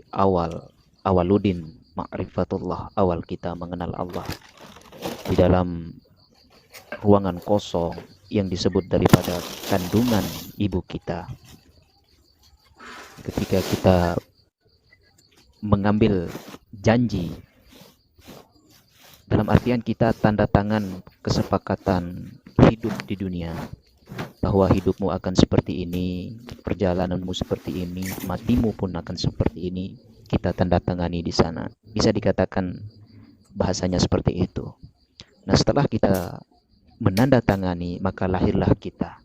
awaludin ma'rifatullah, awal kita mengenal Allah di dalam ruangan kosong yang disebut daripada kandungan ibu kita. Ketika kita mengambil janji, dalam artian kita tanda tangan kesepakatan hidup di dunia, bahwa hidupmu akan seperti ini, perjalananmu seperti ini, matimu pun akan seperti ini, kita tanda tangani di sana. Bisa dikatakan bahasanya seperti itu. Nah, setelah kita menandatangani, maka lahirlah kita.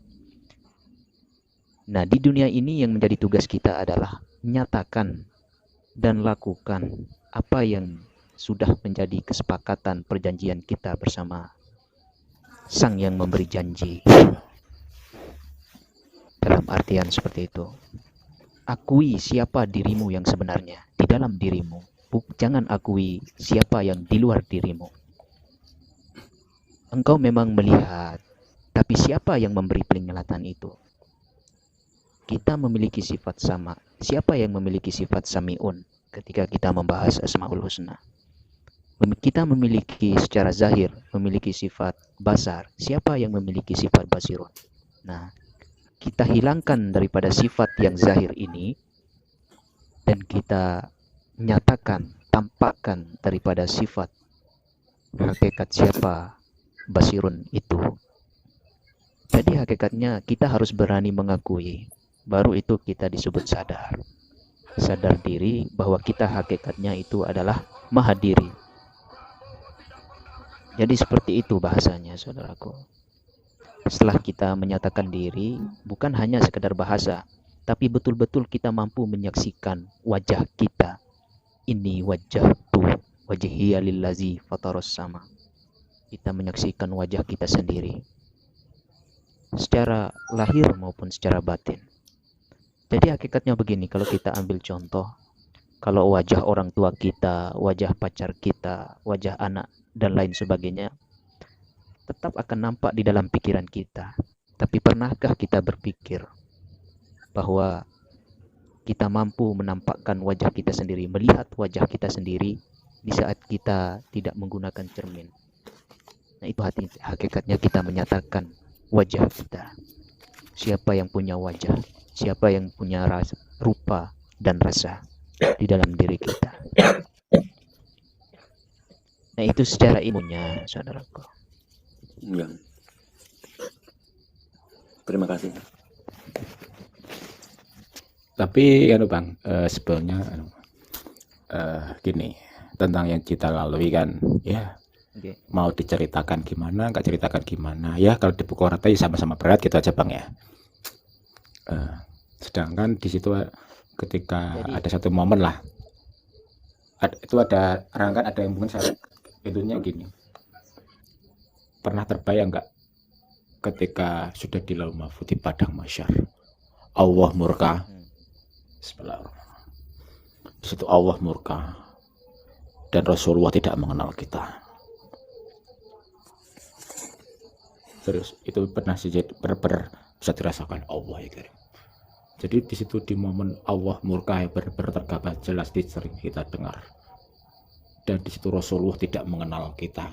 Nah, di dunia ini yang menjadi tugas kita adalah nyatakan dan lakukan apa yang sudah menjadi kesepakatan perjanjian kita bersama Sang yang memberi janji. Dalam artian seperti itu. Akui siapa dirimu yang sebenarnya di dalam dirimu. Jangan akui siapa yang di luar dirimu. Engkau memang melihat, tapi siapa yang memberi penglihatan itu? Kita memiliki sifat sama. Siapa yang memiliki sifat sami'un ketika kita membahas Asmaul Husna? Kita memiliki secara zahir, memiliki sifat basar. Siapa yang memiliki sifat basirun? Nah, kita hilangkan daripada sifat yang zahir ini dan kita nyatakan, tampakkan daripada sifat hakikat siapa basirun itu. Jadi hakikatnya kita harus berani mengakui, baru itu kita disebut sadar. Sadar diri bahwa kita hakikatnya itu adalah maha diri. Jadi seperti itu bahasanya, saudaraku. Setelah kita menyatakan diri, bukan hanya sekedar bahasa, tapi betul-betul kita mampu menyaksikan wajah kita. Ini wajah tu, wajhiya lillazi fataros sama. Kita menyaksikan wajah kita sendiri, secara lahir maupun secara batin. Jadi hakikatnya begini, kalau kita ambil contoh, kalau wajah orang tua kita, wajah pacar kita, wajah anak, dan lain sebagainya, tetap akan nampak di dalam pikiran kita. Tapi pernahkah kita berpikir bahwa kita mampu menampakkan wajah kita sendiri, melihat wajah kita sendiri di saat kita tidak menggunakan cermin? Nah, itu hakikatnya kita menyatakan wajah kita. Siapa yang punya wajah? Siapa yang punya rasa, rupa dan rasa di dalam diri kita? Nah, itu secara ilmunya, saudaraku. Ya. Terima kasih. Tapi Bang, sebetulnya gini, tentang yang kita lalui kan, ya Okay. mau diceritakan gimana, nggak ceritakan gimana, ya kalau dipukul rata ya sama-sama berat gitu aja Bang ya. Sedangkan di situ ketika ada satu momen lah, itu ada rangkaian, ada yang mungkin saya itunya gini, pernah terbayang nggak ketika sudah di lauh mahfuz di padang mahsyar Allah murka, Bismillahirrahmanirrahim, di situ Allah murka dan Rasulullah tidak mengenal kita. Terus itu pernah bisa dirasakan Allah ya kirim. Jadi di situ di momen Allah murka yang tergambar jelas sering kita dengar. Dan di situ Rasulullah tidak mengenal kita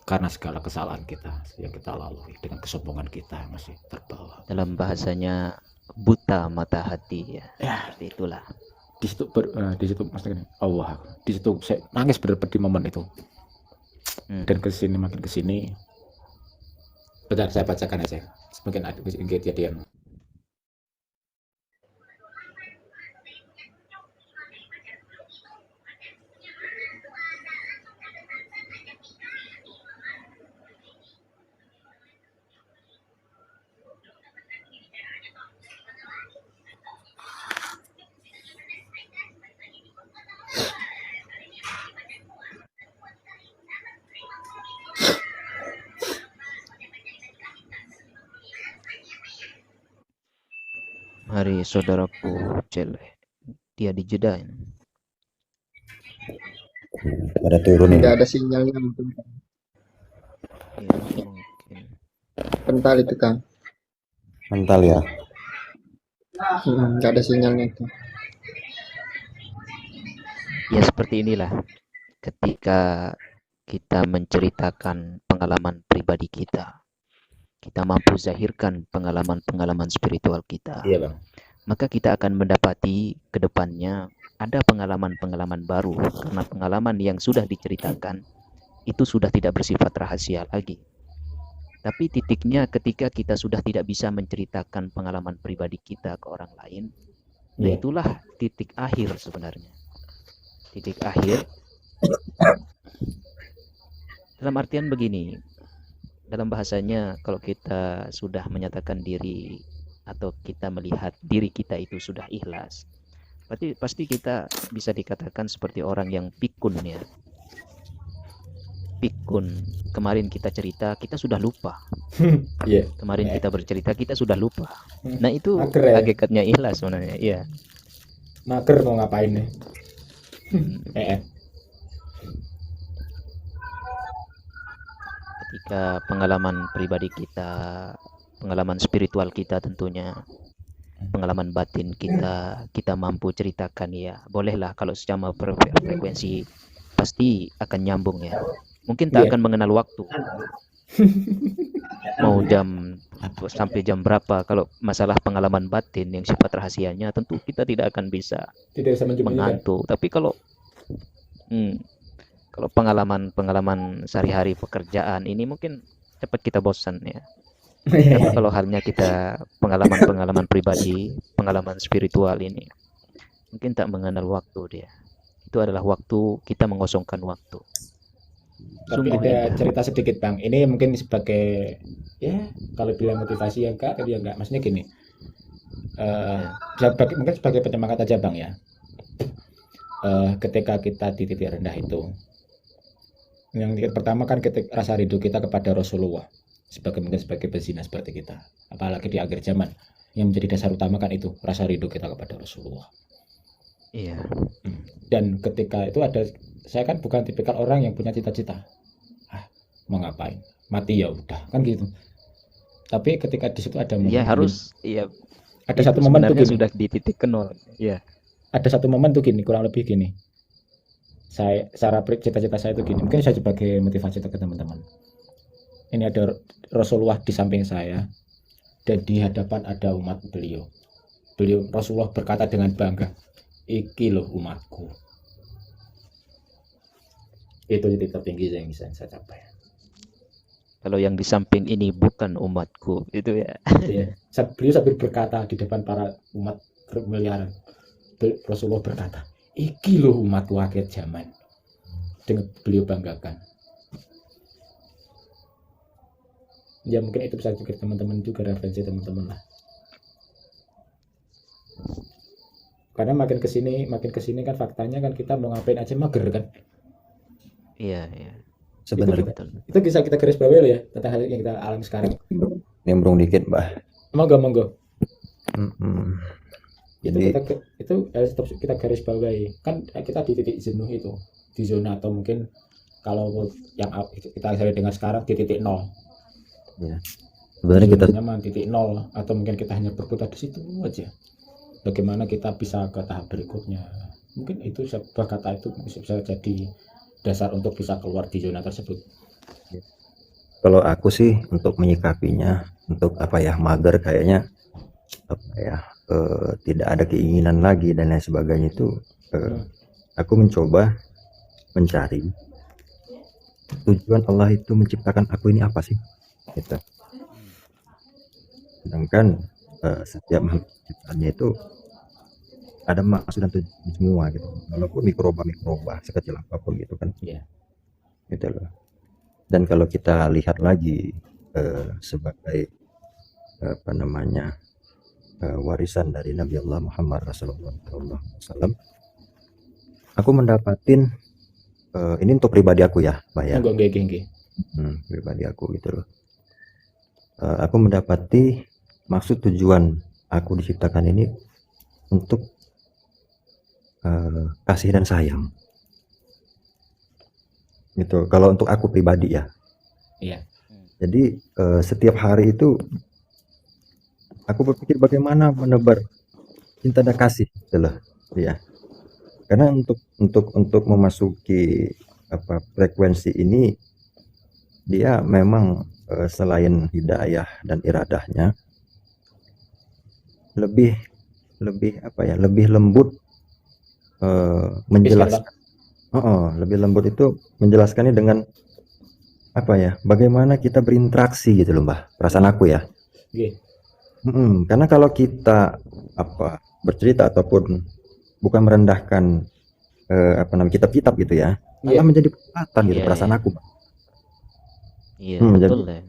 karena segala kesalahan kita yang kita lalui dengan kesombongan kita masih terbawa. Dalam bahasanya buta mata hati ya. Seperti itulah. Di situ maksudnya Allah. Di situ saya nangis benar-benar di momen itu. Dan kesini makin kesini. Bentar saya bacakan aja. Mungkin ada kejadian. Hari saudaraku Cele, dia di Jeddah. Pada turunin. Tidak ada sinyalnya mungkin. Ya, mungkin. Kental itu Kang. Mental ya. Nggak ada sinyalnya itu. Ya seperti inilah ketika kita menceritakan pengalaman pribadi kita, kita mampu zahirkan pengalaman-pengalaman spiritual kita, Iya bang. maka kita akan mendapati ke depannya ada pengalaman-pengalaman baru, karena pengalaman yang sudah diceritakan itu sudah tidak bersifat rahasia lagi. Tapi titiknya ketika kita sudah tidak bisa menceritakan pengalaman pribadi kita ke orang lain, nah Iya. itulah titik akhir sebenarnya. Titik akhir dalam artian begini, dalam bahasanya kalau kita sudah menyatakan diri atau kita melihat diri kita itu sudah ikhlas, berarti pasti kita bisa dikatakan seperti orang yang pikun ya. Pikun. Kemarin kita cerita, kita sudah lupa. Iya. Kemarin kita bercerita, kita sudah lupa. Nah itu Mager ya. hakikatnya ikhlas sebenarnya. Iya. Mager mau ngapain nih? Ketika pengalaman pribadi kita, pengalaman spiritual kita tentunya, pengalaman batin kita mampu ceritakan ya. Bolehlah kalau secara frekuensi pasti akan nyambung ya. Mungkin tak Iya. akan mengenal waktu. Mau jam sampai jam berapa, kalau masalah pengalaman batin yang sifat rahasianya tentu kita tidak akan bisa Tidak bisa menyembunyikan. mengantuk. Tapi kalau pengalaman sehari-hari pekerjaan ini mungkin cepat kita bosan ya. Tapi kalau halnya kita pengalaman pribadi, pengalaman spiritual ini mungkin tak mengenal waktu dia. Itu adalah waktu kita mengosongkan waktu. Tapi Sungguh ada indah. cerita sedikit bang. Ini mungkin sebagai ya kalau bilang motivasi ya enggak, tapi ya enggak. Maksudnya gini. Mungkin sebagai penyemangat aja bang ya. Ketika kita di titik rendah itu, yang pertama kan rasa rindu kita kepada Rasulullah mungkin sebagai pezina seperti kita, apalagi di akhir zaman yang menjadi dasar utama kan itu rasa rindu kita kepada Rasulullah. Iya. Dan ketika itu saya kan bukan tipikal orang yang punya cita-cita, mau ngapain, mati ya udah kan gitu. Tapi ketika di situ ada momen, Ya harus ya ada itu satu momen tuh sebenarnya gini, sudah di titik nol. Ya. ada satu momen tuh gini, kurang lebih gini. Cita-cita saya itu gini, mungkin saya sebagai motivasi ke teman-teman. Ini ada Rasulullah di samping saya dan di hadapan ada umat beliau. Rasulullah berkata dengan bangga, "Iki loh umatku." Itu titik tertinggi yang bisa saya capai. Kalau yang di samping ini bukan umatku, itu ya. Ya. Beliau sambil berkata di depan para umat bermiliaran, Rasulullah berkata, "Iki loh umatku akhir zaman." Dengan beliau banggakan. Ya mungkin itu bisa juga teman-teman juga referensi teman-teman lah. Karena makin kesini kan faktanya kan kita mau ngapain aja mager kan. Iya, iya. Sebenarnya Betul. Itu bisa kita garis bawahi loh ya tentang hal yang kita alami sekarang. nimbrung dikit, Mbah. Monggo. Jadi Itu harus tetap kita garis bawahi. Kan kita di titik jenuh itu, di zona atau mungkin kalau yang kita sering dengar sekarang di titik nol. sebenarnya kita nyaman titik nol atau mungkin kita hanya berputar di situ aja. Bagaimana kita bisa ke tahap berikutnya? Mungkin itu sebuah kata itu bisa jadi dasar untuk bisa keluar di zona tersebut. kalau aku sih untuk menyikapinya untuk mager kayaknya tidak ada keinginan lagi dan lain sebagainya itu aku mencoba mencari tujuan Allah itu menciptakan aku ini apa sih gitu. Sedangkan setiap makhluk ciptaannya itu ada maksud dan tujuan semua gitu, walaupun mikroba sekecil apapun gitu kan. Iya. Gitu loh. Dan kalau kita lihat lagi sebagai warisan dari Nabi Allah Muhammad Rasulullah SAW, aku mendapatin ini untuk pribadi aku ya, Mbak ya. Nggih. Pribadi aku gitu loh. Aku mendapati maksud tujuan aku diciptakan ini untuk kasih dan sayang. Gitu. Kalau untuk aku pribadi ya. Iya. Jadi setiap hari itu aku berpikir bagaimana menebar cinta dan kasih gitu loh. Ya. Karena untuk memasuki frekuensi ini dia memang selain hidayah dan iradahnya lebih lebih lembut menjelaskan. Lebih lembut itu menjelaskannya dengan bagaimana kita berinteraksi gitu loh, Mbah. Perasaan aku ya. Nggih. Karena kalau kita bercerita ataupun bukan merendahkan kitab-kitab gitu ya, malah menjadi perdebatan gitu perasaan aku. Iya, Jadi, betul ya.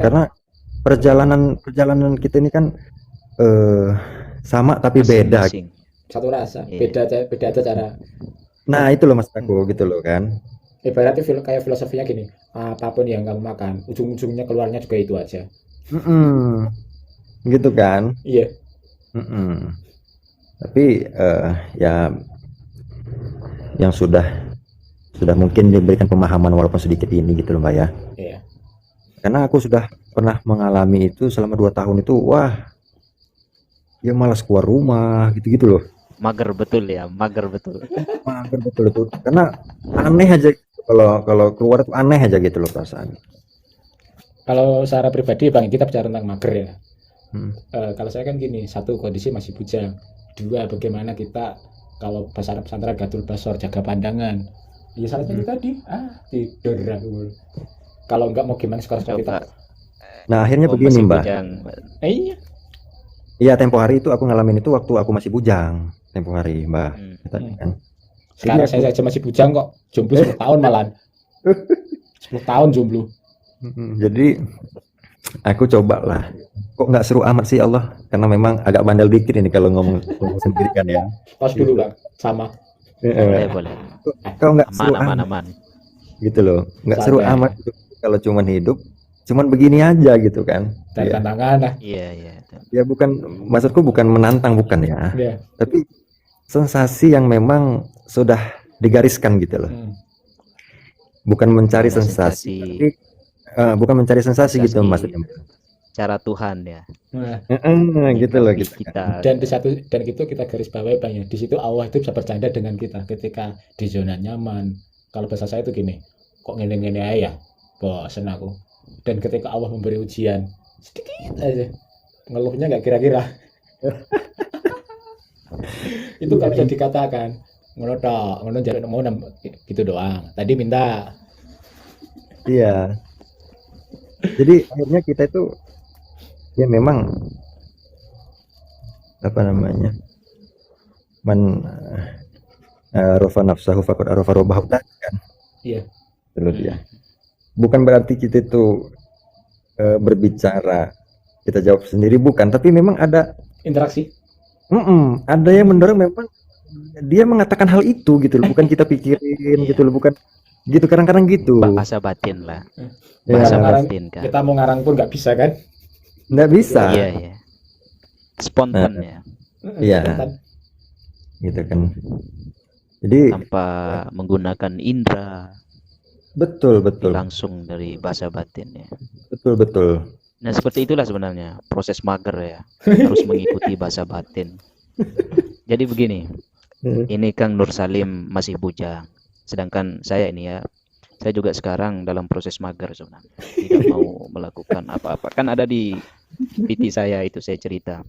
karena perjalanan kita ini kan sama tapi beda. Masing-masing. Satu rasa, Iya. beda aja cara. Nah, itu loh Mas aku gitu loh kan. Ibaratnya kayak filosofinya gini, apapun yang kamu makan, ujung-ujungnya keluarnya juga itu aja. Gitu kan. Iya. Tapi ya yang sudah mungkin diberikan pemahaman walaupun sedikit ini gitu loh Mbak ya. Iya. Karena aku sudah pernah mengalami itu selama 2 tahun itu, wah ya malas keluar rumah gitu-gitu loh. Mager betul ya, mager betul. Mager betul itu. Karena aneh aja kalau keluar tuh aneh aja gitu loh perasaan. Kalau secara pribadi Bang, kita bicara tentang mager ya. Kalau saya kan gini, satu kondisi masih bujang, dua bagaimana kita kalau bahasa pesantren gatul basor, jaga pandangan. Ya salah satu tadi, tidur aku. Kalau enggak mau gimana sekarang kita. Nah akhirnya Oh, begini masih Mbak. bujang. Iya. Iya tempo hari itu aku ngalamin itu waktu aku masih bujang. Tempo hari Mbak. Tadi kan. Sekarang Jadi saya aja masih bujang kok, jomblo 10 tahun malahan. 10 tahun jomblo. Jadi aku coba lah. Kok nggak seru amat sih Allah? Karena memang agak bandel dikit ini kalau ngomong sendiri kan ya. Pas dulu Bang, sama. Boleh. Kau nggak seru Aman. gitu loh. Nggak seru Santai. amat gitu. Kalau cuman hidup, cuman begini aja gitu kan. Dan Ya. tantangan lah. Iya. Ya bukan, maksudku bukan menantang bukan ya. Iya. Tapi sensasi yang memang sudah digariskan gitu loh. Bukan mencari Ada sensasi, sensasi. tapi bukan mencari sensasi gitu Sensasi. maksudnya. Cara Tuhan ya. Nah, Gitu loh Di gitu. kita. dan gitu kita garis bawahi Bang ya. Di situ Allah itu bisa bercanda dengan kita ketika di zona nyaman. Kalau bahasa saya itu gini, kok ngene-ngene aja ya, bosen aku. Dan ketika Allah memberi ujian, sedikit aja, ngeluhnya nggak kira-kira. Itu kan bisa dikatakan, ngono tok, ngono jadi mau gitu doang. Tadi minta. Iya. Jadi akhirnya kita itu ya memang rafa nafsahu faqad arafa rabbahu kan. Iya. Itu dia. Bukan berarti kita itu berbicara kita jawab sendiri bukan, tapi memang ada Interaksi. ada yang mendorong memang dia mengatakan hal itu gitu loh, bukan kita pikirin gitu loh, bukan gitu kadang-kadang gitu. Bahasa batin lah. Ya, Bahasa ngarang, batin kan. kita mau ngarang pun nggak bisa kan? nggak bisa. Iya. Spontan ya. Iya. Gitu kan. Jadi Tanpa menggunakan indera. betul. Langsung dari bahasa batin ya. Betul. Nah seperti itulah sebenarnya proses mager ya. Harus mengikuti bahasa batin. Jadi begini. Ini Kang Nur Salim masih bujang. Sedangkan saya ini ya, saya juga sekarang dalam proses mager sebenarnya. Tidak mau melakukan apa-apa. Kan ada di PT saya itu saya cerita.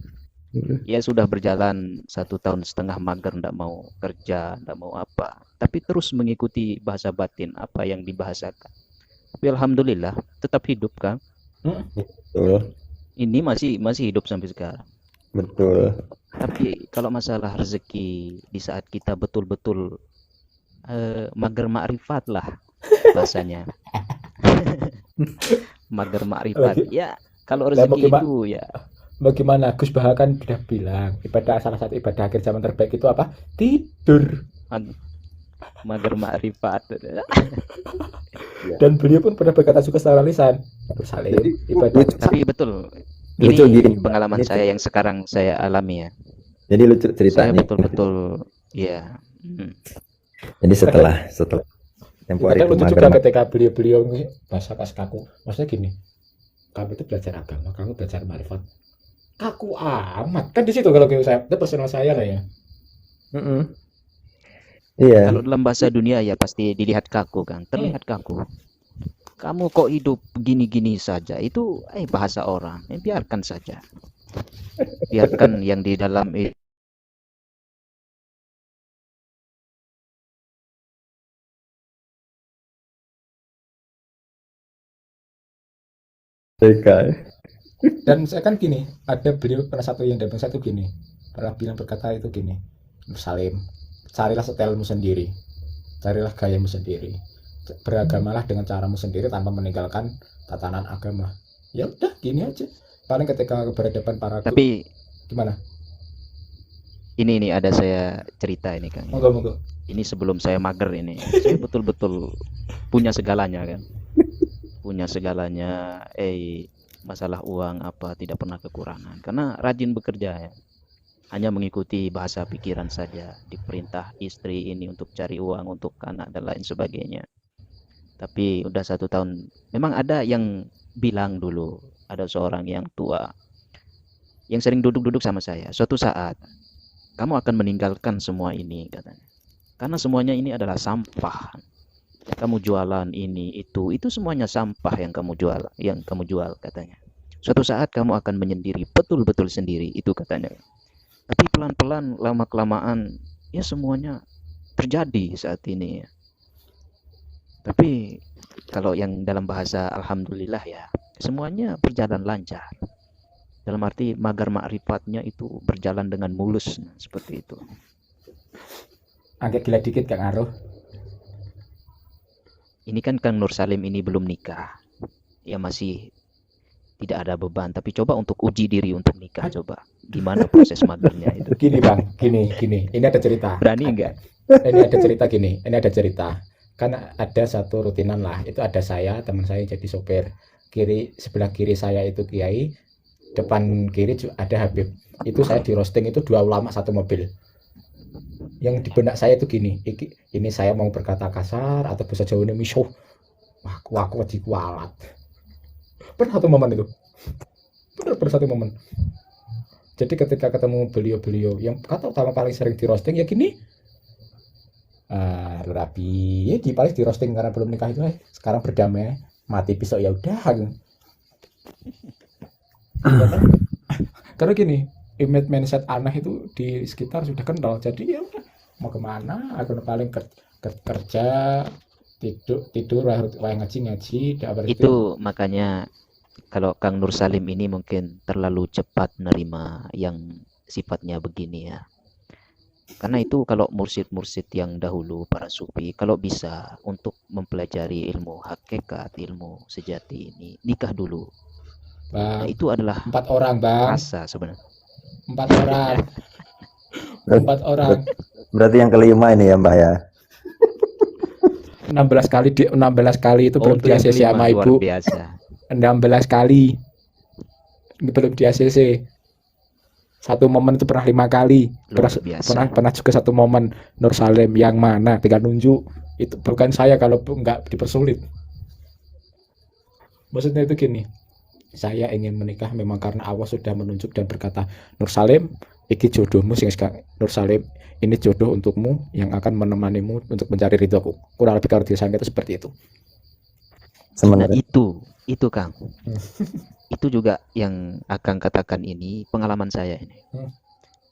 Ya sudah berjalan 1,5 tahun mager, ndak mau kerja, ndak mau apa. Tapi terus mengikuti bahasa batin apa yang dibahasakan. Tapi alhamdulillah tetap hidup kan. Betul. Ini masih hidup sampai sekarang. Betul. Tapi kalau masalah rezeki di saat kita betul-betul mager makrifat lah bahasanya. Mager makrifat. Ya, kalau rezeki itu ya bagaimana Gus Baha kan sudah bilang salah satu ibadah akhir zaman terbaik itu apa? Tidur. Mager makrifat. Dan beliau pun pernah berkata suka secara lisan. Salim ibadah. Tapi betul. Lucu Ini gini, pengalaman ini saya yang sekarang saya alami ya. Jadi lucu Saya ceritanya. betul-betul ya. Jadi setelah tempo hari Kadang itu lucu mager juga banget. ketika beliau-beliau bahasa kas kaku. Maksudnya gini, kamu itu belajar agama, kamu belajar marifat. Kaku amat. Kan di situ kalau saya, itu personal saya lah ya. Mm-mm. Iya, Kalau dalam bahasa dunia ya pasti dilihat kaku kan, terlihat kaku. Kamu kok hidup gini-gini saja, itu bahasa orang. Biarkan saja. Biarkan yang di dalam itu. TK. Dan saya kan gini, ada beliau pernah satu yang dari satu gini, pernah bilang berkata itu gini, Nur Salim, carilah stylemu sendiri, carilah gayamu sendiri, beragamalah dengan caramu sendiri tanpa meninggalkan tatanan agama. Ya udah gini aja. Paling ketika berhadapan para Tapi gimana? ini ada saya cerita ini Kang. Monggo. Ini sebelum saya mager ini. Saya betul-betul punya segalanya kan. Punya segalanya, masalah uang apa tidak pernah kekurangan. Karena rajin bekerja ya. Hanya mengikuti bahasa pikiran saja. Diperintah istri ini untuk cari uang untuk anak dan lain sebagainya. Tapi udah 1 tahun. Memang ada yang bilang dulu, ada seorang yang tua yang sering duduk-duduk sama saya. Suatu saat kamu akan meninggalkan semua ini katanya. Karena semuanya ini adalah sampah. Kamu jualan ini itu semuanya sampah yang kamu jual katanya. Suatu saat kamu akan menyendiri, betul-betul sendiri itu katanya. Tapi pelan-pelan lama kelamaan ya semuanya terjadi saat ini ya. Tapi kalau yang dalam bahasa alhamdulillah ya, semuanya berjalan lancar. Dalam arti magar ma'rifatnya itu berjalan dengan mulus seperti itu. Agak gila dikit Kang Aruh. Ini kan Kang Nur Salim ini belum nikah. Ya masih tidak ada beban, tapi coba untuk uji diri untuk nikah coba. Gimana proses magernya itu? Gini Bang, gini. Ini ada cerita. Berani enggak? Ini ada cerita gini, ini ada cerita. Kan ada satu rutinan lah, itu ada saya, teman saya jadi sopir. Sebelah kiri saya itu Kiai, depan kiri ada Habib. Itu saya di roasting itu 2 ulama 1 mobil. Yang di benak saya itu gini, ini saya mau berkata kasar atau bahasa Jawa ini misuh. Wah, aku kualat. Pernah satu momen itu. Benar satu momen. Jadi ketika ketemu beliau-beliau yang kata utama paling sering di roasting ya gini. Rapi, ya di paling di roasting karena belum nikah itu sekarang berdamai, mati pisau ya udah. Karena gini, image mindset aneh itu di sekitar sudah kental, jadi ya udah mau kemana, aku paling kerja, tidur, ngaji, itu makanya kalau Kang Nur Salim ini mungkin terlalu cepat menerima yang sifatnya begini ya. Karena itu kalau mursyid-mursyid yang dahulu para sufi kalau bisa untuk mempelajari ilmu hakikat, ilmu sejati ini nikah dulu. Bang, Nah, itu adalah 4 orang Bang, rasa sebenarnya. 4 orang. 4 orang. Berarti yang kelima ini ya Mbak ya. 16 kali itu belum itu yang di ACC sama kelima, ibu. luar biasa. 16 kali ini belum di ACC. Satu momen itu pernah 5 kali. Luar biasa. Pernah juga satu momen Nur Salim yang mana tinggal nunjuk. Itu bukan saya kalau nggak dipersulit. Maksudnya itu gini, saya ingin menikah memang karena Allah sudah menunjuk dan berkata, Nur Salim, iki jodohmu sing Nur Salim, ini jodoh untukmu yang akan menemanimu untuk mencari ridhoku. Kurang lebih kalau disangka itu seperti itu. Nah, Sebenarnya itu Kang. Itu juga yang Akang katakan ini pengalaman saya ini.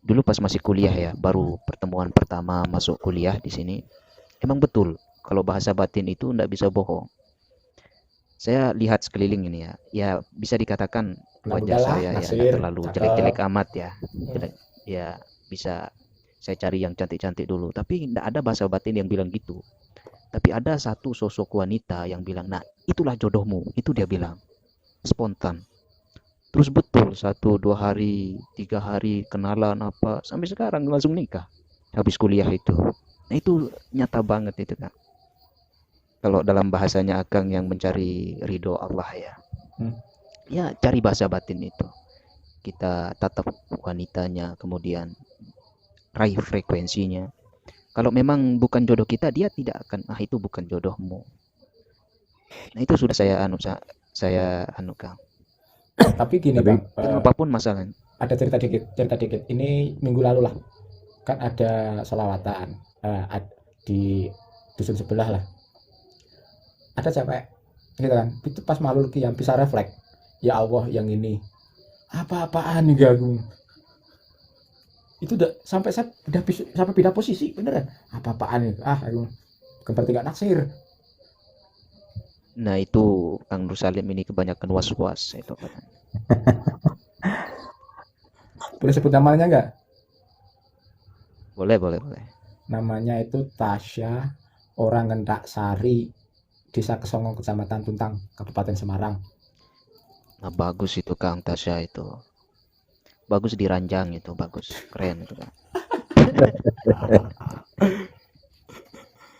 Dulu pas masih kuliah ya, baru pertemuan pertama masuk kuliah di sini. Emang betul kalau bahasa batin itu enggak bisa bohong. Saya lihat sekeliling ini ya. Ya bisa dikatakan wajah saya ya enggak terlalu jelek-jelek amat ya. Ya bisa saya cari yang cantik-cantik dulu, tapi enggak ada bahasa batin yang bilang gitu. Tapi ada satu sosok wanita yang bilang, "Nah, itulah jodohmu." Itu dia bilang. Spontan. Terus betul 1, 2 hari, 3 hari kenalan apa sampai sekarang langsung nikah habis kuliah itu. Nah itu nyata banget itu kan. Kalau dalam bahasanya Akang yang mencari ridho Allah ya. Ya cari bahasa batin itu. Kita tatap wanitanya, kemudian raih frekuensinya. Kalau memang bukan jodoh kita, dia tidak akan, itu bukan jodohmu. Nah itu sudah saya anu Kang. Tapi gini Tapi- Bang, Itu apapun masalahnya. ada cerita dikit. Ini minggu lalu lah, kan ada selawatan di dusun sebelah lah. Ada cewek, gitu kan? Itu pas malu yang bisa refleks. Ya Allah, yang ini apa-apaan nih aku? Itu udah sampai saya sampai pindah posisi beneran. Apa-apaan nih? Aku berarti nggak naksir. Nah itu Kang Nur Salim ini kebanyakan was-was itu katanya. Boleh sebut namanya nggak? Boleh. Namanya itu Tasya, orang Ngendak Sari, Desa Kesongong, Kecamatan Tuntang, Kabupaten Semarang. Nah bagus itu Kang Tasya itu. Bagus diranjang itu, bagus. Keren itu Kang.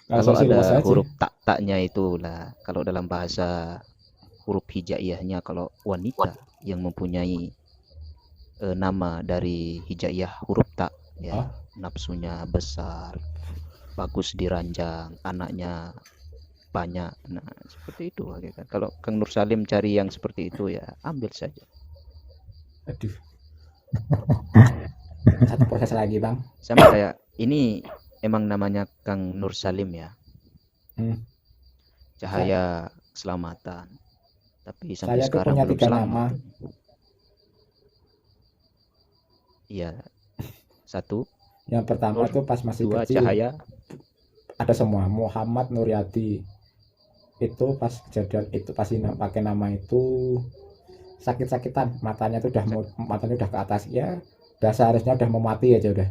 Kalau Langsung sih, luas ada aja. huruf tak-taknya itu lah. Kalau dalam bahasa huruf hijaiyahnya, kalau wanita yang mempunyai nama dari hijaiyah huruf tak, ya nafsunya besar, bagus diranjang, anaknya banyak. Nah seperti itu hakikat. Kalau Kang Nur Salim cari yang seperti itu ya ambil saja. Aduh. Satu proses lagi Bang. Sama kayak ini emang namanya Kang Nur Salim ya. Cahaya Keselamatan. Tapi sampai Saya tuh sekarang punya belum 3 selamat. nama. Iya. 1, Yang pertama Nur, tuh pas masih 2 kecil Cahaya. ada semua. Muhammad Nuryadi. Itu pas kejadian itu pasti pakai nama itu sakit-sakitan, matanya tuh matanya udah ke atas ya. Bahasa harusnya udah mau mati aja udah.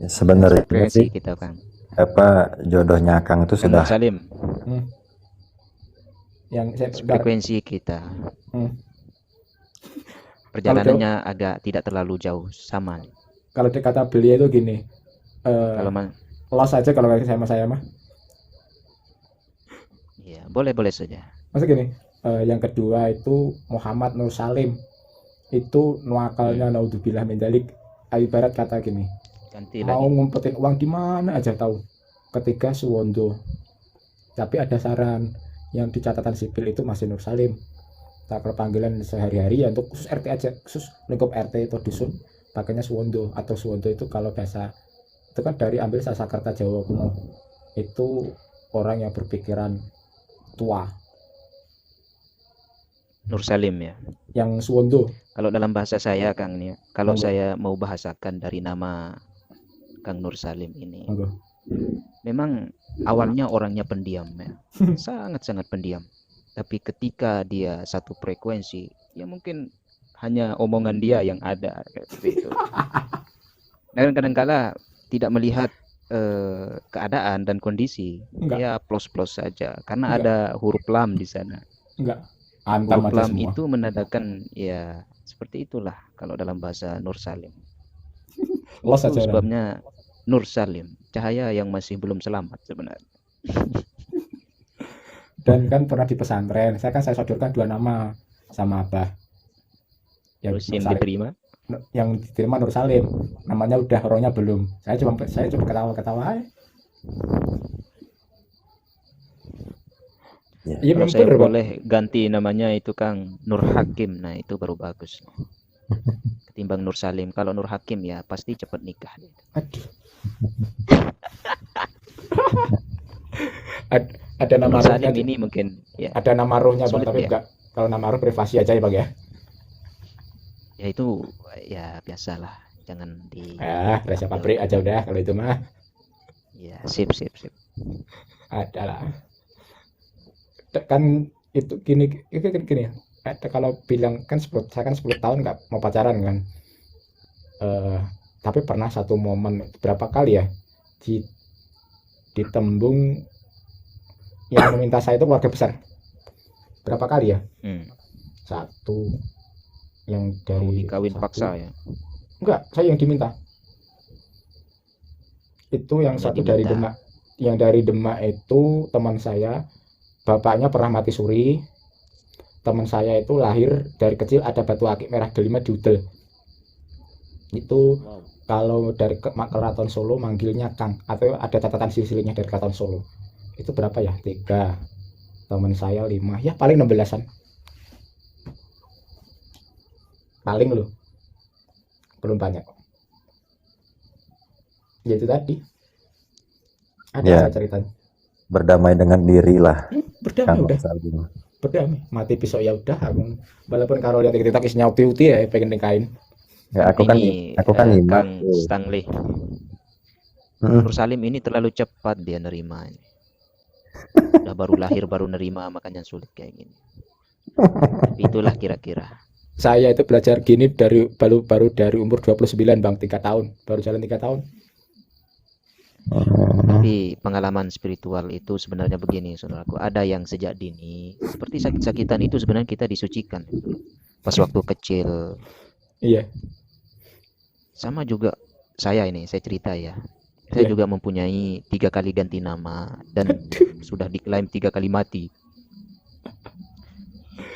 Sebenarnya Frekuensi sih kita Kang. apa jodohnya Kang itu Kang sudah Nur Salim. Yang saya Frekuensi kita. Perjalanannya agak tidak terlalu jauh sama. kalau kata beliau itu gini. Kalau Los aja kalau kayak sama saya mah. ya boleh saja. Maksud gini, yang kedua itu Muhammad Nur Salim. Itu nuakalnya naudzubillah min dzalik. Ibarat kata gini, Ganti mau lagi. ngumpetin uang di mana aja tahu. Ketiga Suwondo. Tapi ada saran, yang di catatan sipil itu masih Nur Salim. Tak kalau panggilan sehari-hari ya untuk khusus RT aja, khusus lingkup RT itu dusun pakainya Suwondo. Atau Suwondo itu kalau bahasa itu kan dari ambil Sasakerta Jawa kuno. Itu orang yang berpikiran tua. Nur Salim ya. Yang Suwondo. Kalau dalam bahasa saya Kang nih, kalau Monggo. saya mau bahasakan dari nama Kang Nur Salim ini, Monggo. memang awalnya orangnya pendiam ya, sangat pendiam. Tapi ketika dia satu frekuensi, ya mungkin hanya omongan dia yang ada kayak seperti itu. Dan kadang-kala tidak melihat keadaan dan kondisi, Enggak. ya plus saja, karena Enggak. ada huruf lam di sana. Enggak. Antam Huruf aja lam semua. itu menandakan ya seperti itulah kalau dalam bahasa Nur Salim. Los Itu aja. Ram. sebabnya Nur Salim, cahaya yang masih belum selamat sebenarnya. Dan kan pernah di pesantren. Saya sodorkan 2 nama sama Abah. Terus Nur yang Salim. diterima, Yang diterima Nur Salim. Namanya udah, rohnya belum. Saya coba ketawa-ketawa aja. Ya. Iya kalau memang saya bener, Bang. boleh ganti namanya itu Kang Nur Hakim, nah itu baru bagus. Ketimbang Nur Salim. Kalau Nur Hakim ya pasti cepat nikah. Aduh. Ada nama Nur rohnya. Salim ini mungkin ya, Ada nama rohnya Bang, sulit tapi ya. enggak. Kalau nama roh privasi aja ya Bang ya. ya itu ya biasalah, jangan di Rahasia pabrik aja udah kalau itu mah. ya sip. Ada lah. Kan itu gini. Ada kalau bilang kan saya kan 10 tahun nggak mau pacaran kan. Tapi pernah satu momen berapa kali ya di Tembung yang meminta saya itu keluarga besar. Berapa kali ya? Satu yang Mau dari dikawin satu. paksa ya. Enggak, saya yang diminta. Itu yang Hanya satu dari diminta. Demak. Yang dari Demak itu teman saya, bapaknya pernah mati suri. Teman saya itu lahir dari kecil ada batu akik merah delima di udel. Itu Kalau dari Keraton Solo manggilnya Kang, atau ada catatan silsilahnya dari Keraton Solo. Itu berapa ya? 3. Teman saya 5. Ya paling 16-an. Paling loh. Belum banyak. Ya itu tadi. Ya. Ada ceritanya. Berdamai dengan diri lah. Berdamai Kang udah. Nursalim. Berdamai. Mati besok ya udah. Aku. Walaupun kalau lihat TikTok isinya uti-uti ya pengen nikahin. Ya, aku kan nyimak. Kang Stanley. Nur Salim ini terlalu cepat dia nerima ini. Udah baru lahir baru nerima, makanya sulit kayak gini. Tapi itulah kira-kira. Saya itu belajar gini baru dari umur 29 Bang, 3 tahun. Baru jalan 3 tahun. Tapi pengalaman spiritual itu sebenarnya begini, saudaraku. Ada yang sejak dini, seperti sakit-sakitan itu sebenarnya kita disucikan. Pas waktu kecil. Iya. Sama juga saya cerita ya. Saya Iya. juga mempunyai 3 kali ganti nama dan sudah diklaim 3 kali mati.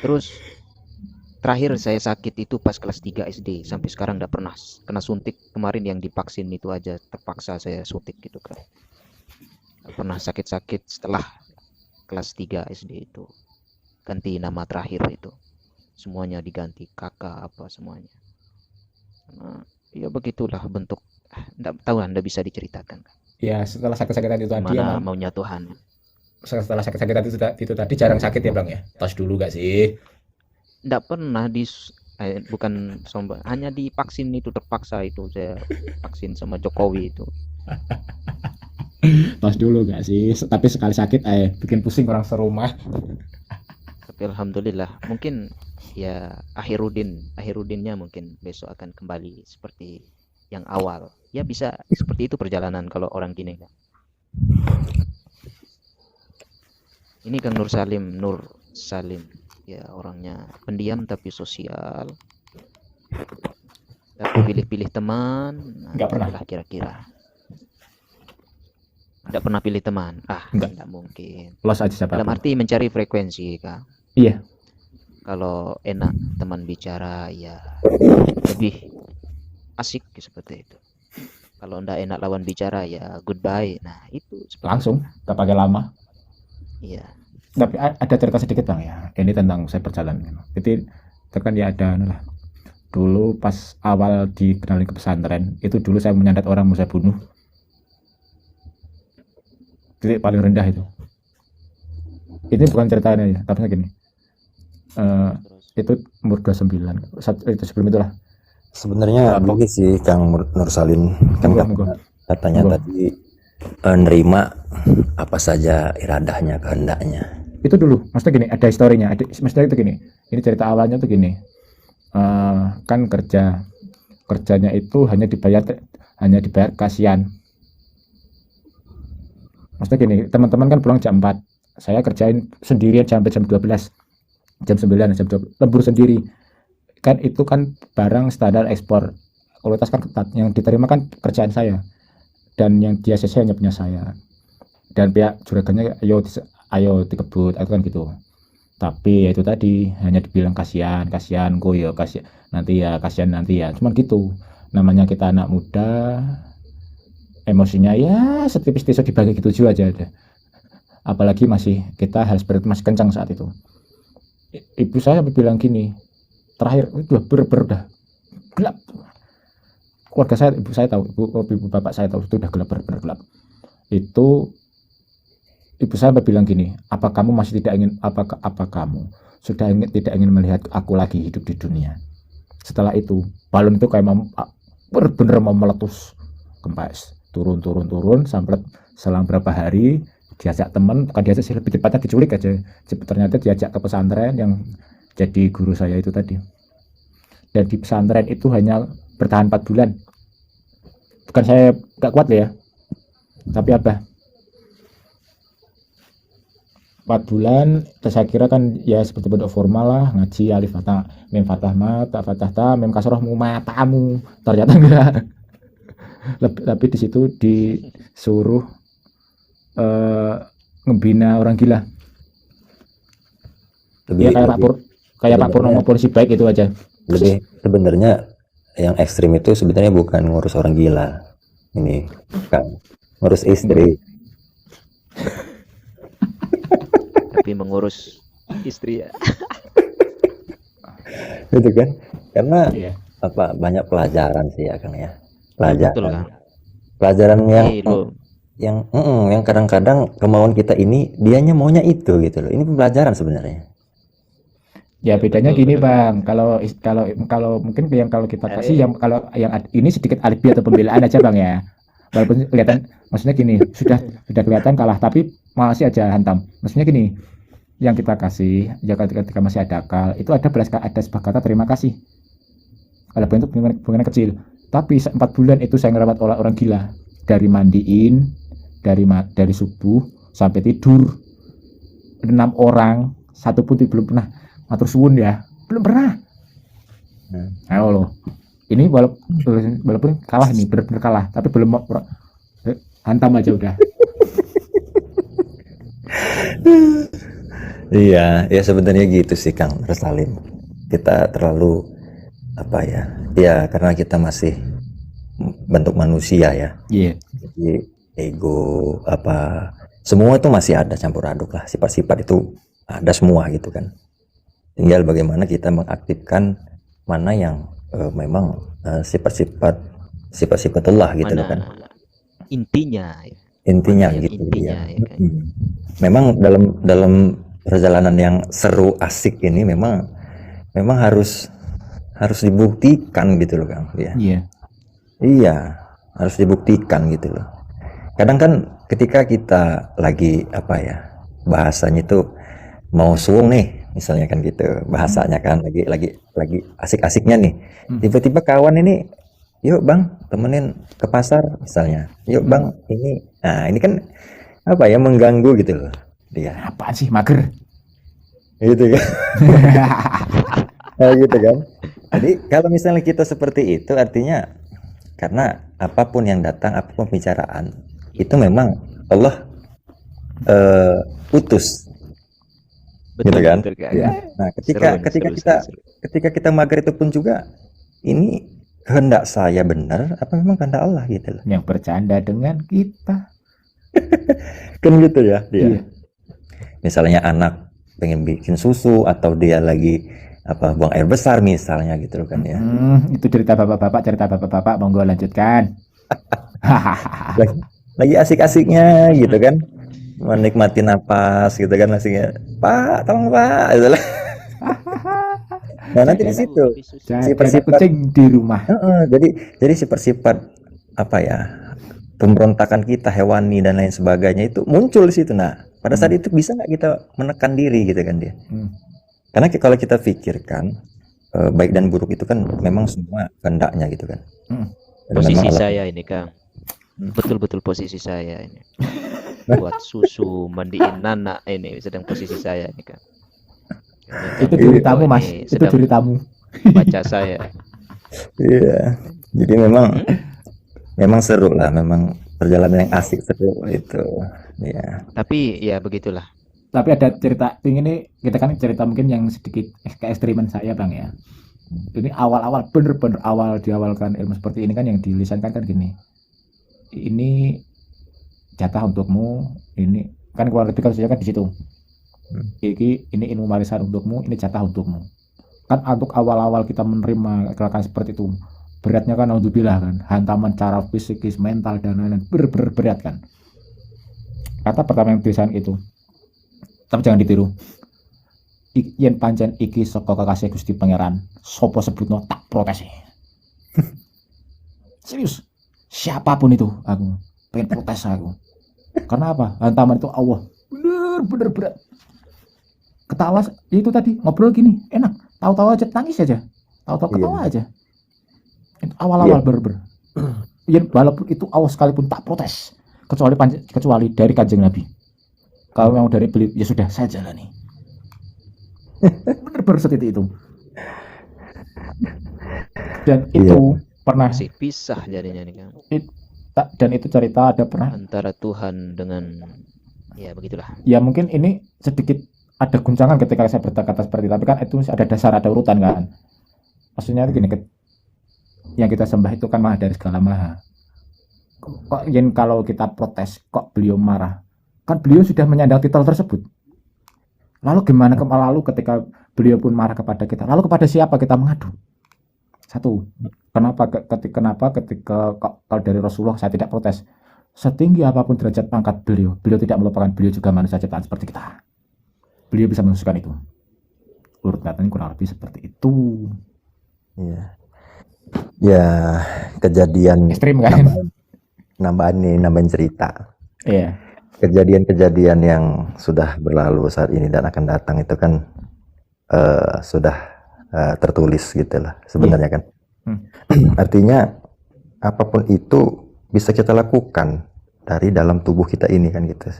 Terus terakhir saya sakit itu pas kelas 3 SD, sampai sekarang tidak pernah kena suntik. Kemarin yang divaksin itu aja terpaksa saya suntik gitu kan. Nggak pernah sakit-sakit setelah kelas 3 SD itu. Ganti nama terakhir itu. Semuanya diganti, kakak apa semuanya. Nah, ya begitulah bentuk. Nggak tahu, Anda bisa diceritakan. Ya setelah sakit-sakitan itu tadi Mana emang, maunya Tuhan. setelah sakit-sakitan itu tadi jarang sakit ya Bang ya. Tos dulu gak sih? Nggak pernah bukan sombong, hanya divaksin itu terpaksa itu saya vaksin sama Jokowi itu. Tos dulu gak sih? Tapi sekali sakit bikin pusing orang serumah. Tapi alhamdulillah mungkin ya akhirudinnya mungkin besok akan kembali seperti yang awal. Ya bisa seperti itu perjalanan kalau orang gini kan. Ini Kang Nur Salim. Ya orangnya pendiam tapi sosial. Tapi pilih-pilih teman. Nggak pernah. Itulah kira-kira. Nggak pernah pilih teman. Nggak mungkin. Los aja siapa? Dalam arti mencari frekuensi, Kang. Iya. Kalau enak teman bicara ya lebih asik seperti itu. Kalau ndak enak lawan bicara ya goodbye. Nah itu Langsung, gak pakai lama. Iya. Tapi ada cerita sedikit Bang ya. Ini tentang saya perjalanan. Jadi kan ya ada lah. Dulu pas awal dikenalin ke pesantren, itu dulu saya menyandat orang mau saya bunuh. Titik paling rendah itu. Ini bukan ceritanya ya, tapi gini. Itu umur 29. Itu sebelum itulah. Sebenarnya begini sih Kang Nursalim, kan katanya Monggo. tadi nerima apa saja iradahnya, kehendaknya. Itu dulu, maksudnya gini, ada historinya, maksudnya itu gini, ini cerita awalnya tuh gini, kan kerjanya itu hanya dibayar kasihan. Maksudnya gini, teman-teman kan pulang jam 4, saya kerjain sendirian sampai jam 12, jam 9, jam 12, lembur sendiri. Kan itu kan barang standar ekspor, kualitas kan ketat, yang diterima kan kerjaan saya, dan yang dia CC hanya punya saya, dan pihak juragannya ayo dikebut, itu kan gitu. Tapi ya itu tadi hanya dibilang kasihan kok ya, kasihan nanti ya, cuman gitu. Namanya kita anak muda, emosinya ya setipis tisu dibagi gitu aja ada. Apalagi kita hal spirit masih kencang saat itu. Ibu saya bilang gini, terakhir itu udah gelap. Keluarga saya, ibu saya tahu, ibu bapak saya tahu itu udah gelap, benar gelap. Itu ibu saya bilang gini, apa kamu kamu sudah tidak ingin melihat aku lagi hidup di dunia? Setelah itu balon itu kayak bener-bener mau meletus, kempes, turun sampai selang berapa hari diajak teman, bukan diajak sih, lebih tepatnya diculik aja. Ternyata diajak ke pesantren yang jadi guru saya itu tadi. Dan di pesantren itu hanya bertahan 4 bulan. Bukan saya gak kuat ya, tapi apa, 4 bulan saya kira kan ya seperti bentuk formal lah, ngaji alif fatah mim fatah ma ta fatah ta mim kasroh mu matamu, ternyata enggak. Tapi di situ disuruh ngebina orang gila. Ya kayak Pak Purnomo polisi baik itu aja. Lebih sebenarnya yang ekstrim itu sebenarnya bukan ngurus orang gila. Ini kan ngurus istri. Tapi mengurus istri ya. Gitu kan. Karena Iya. apa banyak pelajaran sih ya Kang ya. Betul Pelajaran. Kang. Pelajaran yang Ini lo yang kadang-kadang kemauan kita ini dianya maunya itu gitu loh. Ini pembelajaran sebenarnya. Ya bedanya Betul, gini betul. Bang, kalau mungkin yang kalau kita kasih Eh. yang kalau yang ini sedikit alibi atau pembelaan aja Bang ya. Walaupun kelihatan maksudnya gini, sudah kelihatan kalah tapi masih aja hantam. Maksudnya gini, yang kita kasih ya ketika masih ada akal, itu ada sebuah kata terima kasih. Walaupun itu bunga kecil. Tapi 4 bulan itu saya ngerawat orang gila. Dari mandiin, dari subuh sampai tidur. 6 orang, satu pun belum pernah matur suwun ya, belum pernah. Ayo loh, ini walaupun kalah nih, benar-benar kalah, tapi belum hantam aja udah. Iya, ya sebenarnya gitu sih Kang Resalim. Kita terlalu apa ya? Ya karena kita masih bentuk manusia ya. Iya. Jadi ego apa semua itu masih ada campur aduk lah. Sifat-sifat itu ada semua gitu kan. Tinggal bagaimana kita mengaktifkan mana yang memang sifat-sifat Allah gitu loh kan. mana intinya ya. Intinya Mana yang gitu intinya ya. ya kan. Memang dalam perjalanan yang seru asik ini memang harus dibuktikan gitu loh Kang ya. Iya. Iya, harus dibuktikan gitu loh. Kadang kan ketika kita lagi apa ya, bahasanya itu mau suung nih, misalnya kan gitu, bahasanya kan lagi asik-asiknya nih. Tiba-tiba kawan ini, yuk Bang, temenin ke pasar misalnya. Yuk Bang, ini. Nah, ini kan apa ya mengganggu gitu loh dia. Apaan sih mager? Gitu kan. Nah, gitu kan. Jadi kalau misalnya kita seperti itu artinya karena apapun yang datang, apapun pembicaraan itu memang Allah utus, gitu kan? Betul, Kang. Ya. Nah, ketika kita mager itu pun juga ini kehendak saya benar, apa memang kehendak Allah gitu loh? Yang bercanda dengan kita. Kan gitu ya dia. Iya. Misalnya anak pengen bikin susu atau dia lagi apa buang air besar misalnya gitu loh kan ya. Itu cerita bapak-bapak, monggo lanjutkan. Lagi asik-asiknya gitu kan, menikmati napas gitu kan, asiknya Pak tolong Pak gitu lah. Nah nanti di situ Jaga kucing di rumah. jadi sifat-sifat apa ya pemberontakan kita hewani dan lain sebagainya itu muncul di situ. Nah pada saat itu bisa nggak kita menekan diri gitu kan dia. Karena kalau kita pikirkan baik dan buruk itu kan memang semua kehendaknya gitu kan. Dan Posisi memang Allah- saya ini Kang, betul-betul posisi saya ini. Buat susu, mandiin Nana ini sedang posisi saya ini Kang. Itu duri tamu Mas, Ini itu sedang duri tamu. baca saya. Iya. Jadi memang seru lah, memang perjalanan yang asik seru itu. Ya. Tapi ya begitulah. Tapi ada cerita ini kita kan cerita mungkin yang sedikit keekstriman saya Bang ya. Ini awal-awal bener-bener awal diawalkan ilmu seperti ini kan yang dilisankan kan gini. Ini jatah untukmu, ini kan kurang lebih kan saya kan di situ. Ini ilmu warisan untukmu, ini jatah untukmu. Kan untuk awal-awal kita menerima gerakan seperti itu beratnya kan naudzubillah kan, hantaman cara fisikis, mental dan lain-lain berat kan. Kata pertama yang tulisan itu, tapi jangan ditiru. Yen pancen iki saka kekasih Gusti Pangeran, sopo sebutno tak protes. Serius, siapapun itu aku pengen protes aku. Karena apa? Hantaman itu Allah bener-bener berat. Ketawa itu tadi ngobrol gini enak, tahu-tahu aja nangis aja, tahu-tahu ketawa aja. Itu awal-awal berber. Yen walaupun itu Allah sekalipun tak protes, kecuali dari Kanjeng Nabi. Kalau yang dari beli ya sudah saya jalani. Bener-bener seperti itu. Dan itu pernah Masih pisah jadinya nih Kang. dan itu cerita ada pernah Antara Tuhan dengan ya begitulah. ya mungkin ini sedikit ada guncangan ketika saya berkata seperti itu, tapi kan itu ada dasar ada urutan kan. Maksudnya gini Yang kita sembah itu kan maha dari segala maha. Kok Yen kalau kita protes, kok beliau marah? Kan beliau sudah menyandang titel tersebut. Lalu gimana lalu ketika beliau pun marah kepada kita? Lalu kepada siapa kita mengadu? Satu, kenapa ketika kalau dari Rasulullah saya tidak protes? Setinggi apapun derajat pangkat beliau, beliau tidak melupakan beliau juga manusia ciptaan seperti kita. Beliau bisa menunjukkan itu. Urutannya kurang lebih seperti itu. Iya. Ya, kejadian Ekstrim kan? nambahin cerita. Iya. Kejadian-kejadian yang sudah berlalu saat ini dan akan datang itu kan sudah tertulis gitu lah sebenarnya kan. Artinya apapun itu bisa kita lakukan dari dalam tubuh kita ini kan gitu.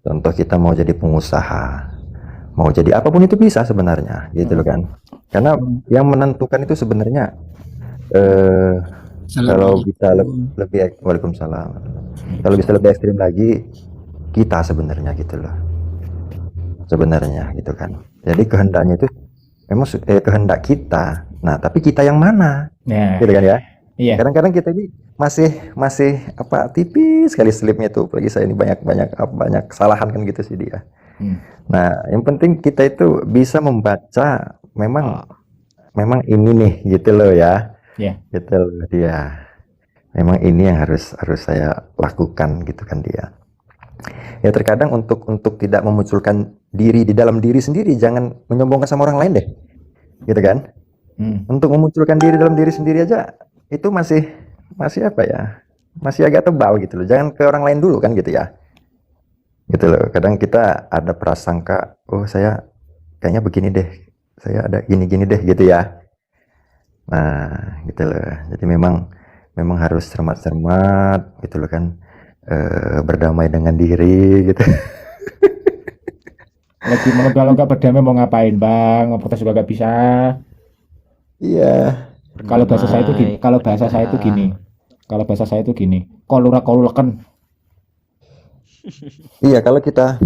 Contoh kita mau jadi pengusaha, mau jadi apapun itu bisa sebenarnya gitu loh kan. Karena yang menentukan itu sebenarnya kalau bisa lebih Waalaikumsalam. Kalau bisa lebih ekstrim lagi kita sebenarnya gitu loh. Sebenarnya gitu kan. Jadi kehendaknya itu memang kehendak kita. Nah, tapi kita yang mana? Nah, Gitu kan ya? iya. Kadang-kadang kita ini masih apa tipis sekali slipnya tuh. Apalagi saya ini banyak kesalahan kan gitu sih dia. Nah, yang penting kita itu bisa membaca memang ini nih gitu loh ya. Iya. Gitu loh dia. Memang ini yang harus saya lakukan gitu kan dia. Ya terkadang untuk tidak memunculkan diri di dalam diri sendiri, jangan menyombongkan sama orang lain deh. Gitu kan? Untuk memunculkan diri dalam diri sendiri aja itu masih apa ya? Masih agak tebal gitu loh. Jangan ke orang lain dulu kan gitu ya. Gitu loh. Kadang kita ada prasangka, oh saya kayaknya begini deh. Saya ada gini-gini deh gitu ya. Nah, gitu loh. Jadi memang harus cermat-cermat gitu loh kan. Berdamai dengan diri gitu. Lagi kalau nggak berdamai mau ngapain bang? Mau protes juga nggak bisa. Iya. Kalau bahasa saya itu gini. Kalau bahasa saya itu gini. Kolura kolulakan. Iya, kalau kita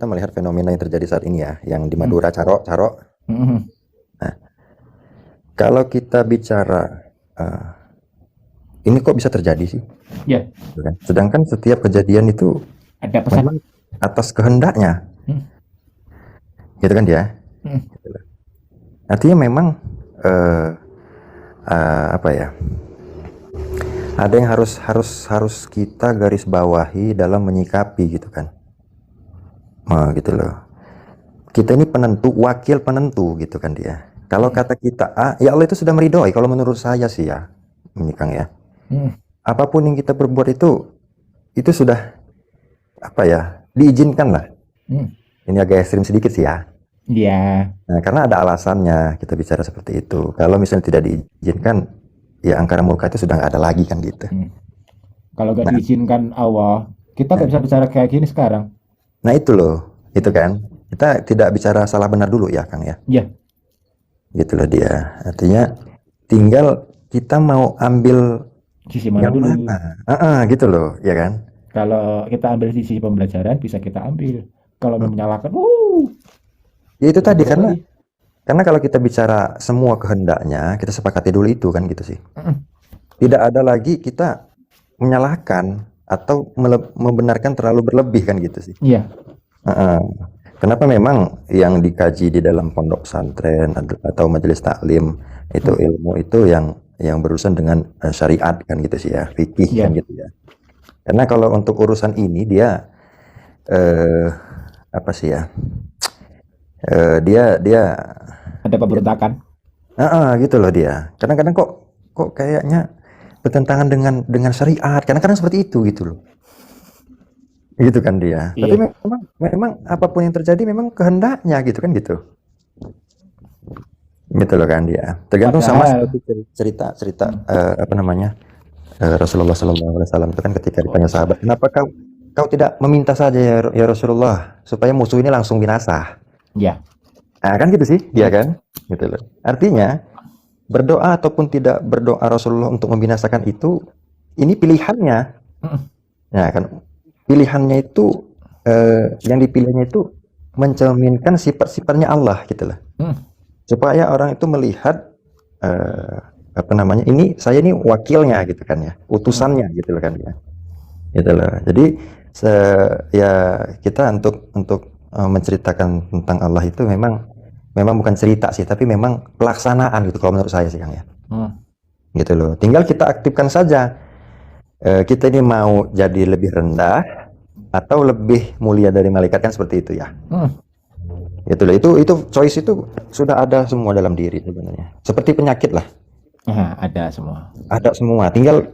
melihat fenomena yang terjadi saat ini ya, yang di Madura caro. Nah, kalau kita bicara ini kok bisa terjadi sih? Ya. Sedangkan setiap kejadian itu Ada pesan. memang atas kehendaknya. Gitu kan dia? Artinya memang apa ya? Ada yang harus kita garis bawahi dalam menyikapi gitu kan. Gitu loh. Kita ini penentu, wakil penentu gitu kan dia. Kalau kata kita A, ya Allah itu sudah meridhoi. Kalau menurut saya sih ya, ini Kang ya. Apapun yang kita berbuat itu sudah apa ya, diizinkan lah. Ini agak ekstrim sedikit sih ya. Iya. Nah, karena ada alasannya kita bicara seperti itu. Kalau misalnya tidak diizinkan, ya angkara murka itu sudah nggak ada lagi kan gitu. Kalau nggak diizinkan Allah, kita nggak bisa bicara kayak gini sekarang. Nah itu loh, itu kan. Kita tidak bicara salah benar dulu ya Kang ya. Iya. Gitu loh dia. Artinya tinggal kita mau ambil Sisi mana yang dulu? mana. Gitu loh, ya kan? Kalau kita ambil sisi pembelajaran bisa kita ambil. Kalau menyalahkan, Ya itu tadi karena kalau kita bicara semua kehendaknya, kita sepakati dulu itu kan gitu sih. Tidak ada lagi kita menyalahkan atau membenarkan terlalu berlebih kan gitu sih. Iya. Kenapa memang yang dikaji di dalam pondok pesantren atau majelis taklim itu ilmu itu yang berurusan dengan syariat kan gitu sih ya, fikih kan gitu ya. Karena kalau untuk urusan ini dia apa sih ya? Dia Ada pemberontakan. Gitu loh dia. Kadang-kadang kok kayaknya bertentangan dengan syariat. Kadang-kadang seperti itu gitu loh. Gitu kan dia. Iya. Tapi memang apapun yang terjadi memang kehendaknya gitu kan gitu. Gitu loh kan dia. Tergantung sama seperti cerita apa namanya? Rasulullah SAW itu kan ketika ditanya sahabat, "Kenapa kau tidak meminta saja ya Rasulullah supaya musuh ini langsung binasa?" Iya. Nah, kan gitu sih, dia kan, gitu loh. Artinya berdoa ataupun tidak berdoa Rasulullah untuk membinasakan itu, ini pilihannya. Nah, kan pilihannya itu yang dipilihnya itu mencerminkan sifat-sifatnya Allah, gitu loh. Supaya orang itu melihat apa namanya, ini saya ini wakilnya gitu kan ya, utusannya gitu loh kan ya, gitu loh. Jadi ya kita untuk menceritakan tentang Allah itu memang bukan cerita sih, tapi memang pelaksanaan gitu kalau menurut saya sih Kang ya, gitu loh. Tinggal kita aktifkan saja. Kita ini mau jadi lebih rendah atau lebih mulia dari malaikat, kan seperti itu ya. Gitu loh. Itu choice itu sudah ada semua dalam diri sebenarnya. Seperti penyakit lah. Ada semua. Ada semua. Tinggal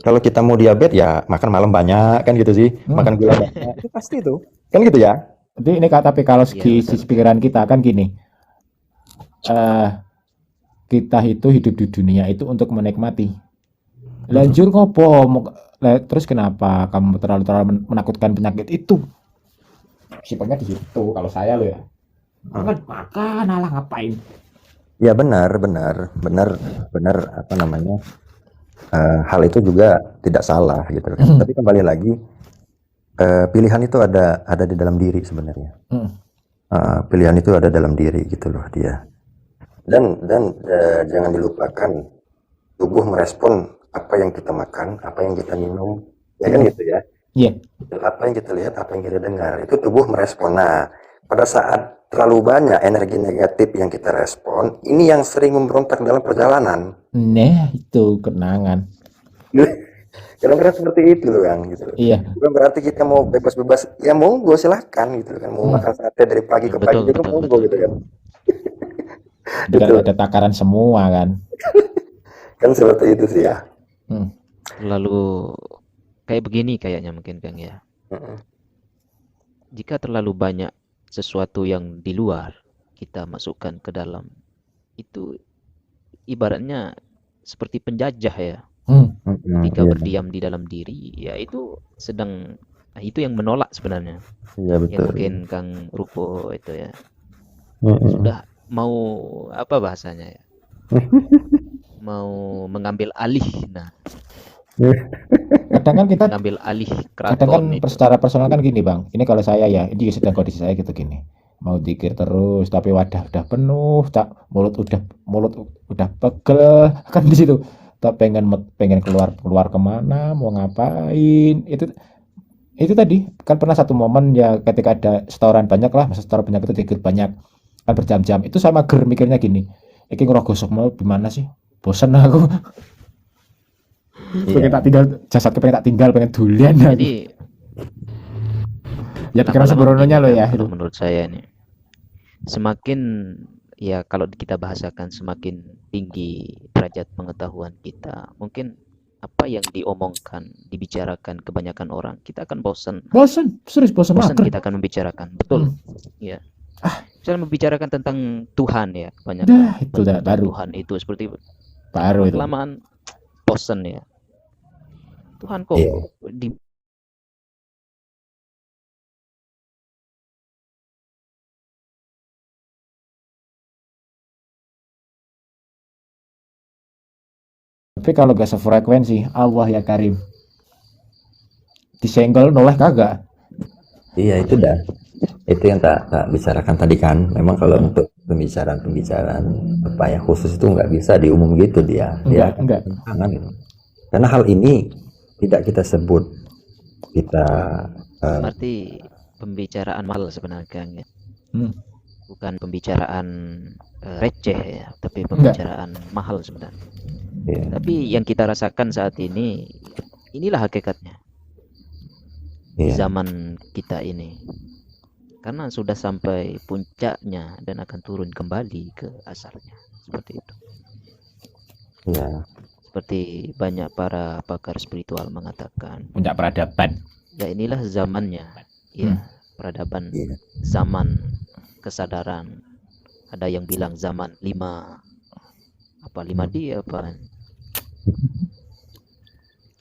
kalau kita mau diabetes ya makan malam banyak kan gitu sih. Makan gula banyak. Itu pasti itu. Kan gitu ya. Jadi ini tapi kalau segi pikiran kita kan gini. Kita itu hidup di dunia itu untuk menikmati. Lanjut ngopo? Terus kenapa kamu terlalu menakutkan penyakit itu? Simpelnya di situ kalau saya loh ya. Makan alah ngapain? Ya benar apa namanya, hal itu juga tidak salah gitu kan. Tapi kembali lagi, pilihan itu ada di dalam diri sebenarnya. Pilihan itu ada dalam diri gitu loh dia. Dan jangan dilupakan, tubuh merespon apa yang kita makan, apa yang kita minum, ya kan gitu ya. Iya. Apa yang kita lihat, apa yang kita dengar, itu tubuh merespon. Nah, pada saat terlalu banyak energi negatif yang kita respon, ini yang sering memberontak dalam perjalanan. Nah, itu kenangan. Kadang-kadang seperti itu loh Kang, gitu loh. Iya. Bukan berarti kita mau bebas-bebas, ya monggo silahkan gitu kan. Mau makan sate dari pagi ke pagi juga monggo gitu kan. Kan ada takaran semua kan. Kan seperti itu sih ya. Lalu kayak begini kayaknya mungkin Kang ya. Jika terlalu banyak sesuatu yang di luar kita masukkan ke dalam, itu ibaratnya seperti penjajah ya. Ketika berdiam di dalam diri, ya itu itu yang menolak sebenarnya. Iya betul. Yang mungkin Kang Rupo itu ya. Sudah mau apa bahasanya ya? Mau mengambil alih. Nah, Kadang kan kita mengambil alih kadang kan keraton itu. secara personal kan gini Bang, ini kalau saya ya, ini sedang kondisi saya gitu gini, mau dikir terus tapi wadah udah penuh, mulut udah pegel kan di situ, tak pengen keluar kemana, mau ngapain, itu tadi kan pernah satu momen ya ketika ada setoran banyak lah, masa setoran banyak itu dikir banyak kan berjam-jam, itu saya mager mikirnya gini, iki ngerogosok mau gimana sih, bosan aku. Pengen tak tinggal, jasadku pengen tak tinggal, pengen dulian aku. Jadi Ya pikiran lama-lama sembrononya begini, lo ya Kang, itu. kalau menurut saya nih, semakin ya kalau kita bahasakan semakin tinggi derajat pengetahuan kita, mungkin apa yang diomongkan, dibicarakan kebanyakan orang, kita akan bosan. Serius bosan Bosan mager. kita akan membicarakan, betul. Ya. Misalnya membicarakan tentang Tuhan ya, kebanyakan. Dah itu dah Tentang baru Tuhan itu seperti itu. kelamaan bosan ya. Tuhan kok di Tapi kalau gak sefrekuensi, Allah ya Karim. Disenggol noleh kagak. Iya itu dah. Itu yang tak bicarakan tadi kan. Memang kalau untuk pembicaraan apa ya khusus itu nggak bisa diumum gitu dia. Enggak. Jangan gitu. Karena hal ini tidak kita sebut. Kita berarti pembicaraan mahal sebenarnya Kang, ya. Bukan pembicaraan receh ya, tapi pembicaraan mahal sebenarnya. Tapi yang kita rasakan saat ini, inilah hakikatnya di zaman kita ini, karena sudah sampai puncaknya dan akan turun kembali ke asalnya, seperti itu. Seperti banyak para pakar spiritual mengatakan, puncak peradaban. Ya inilah zamannya, ya peradaban, zaman kesadaran. Ada yang bilang zaman 5D apa?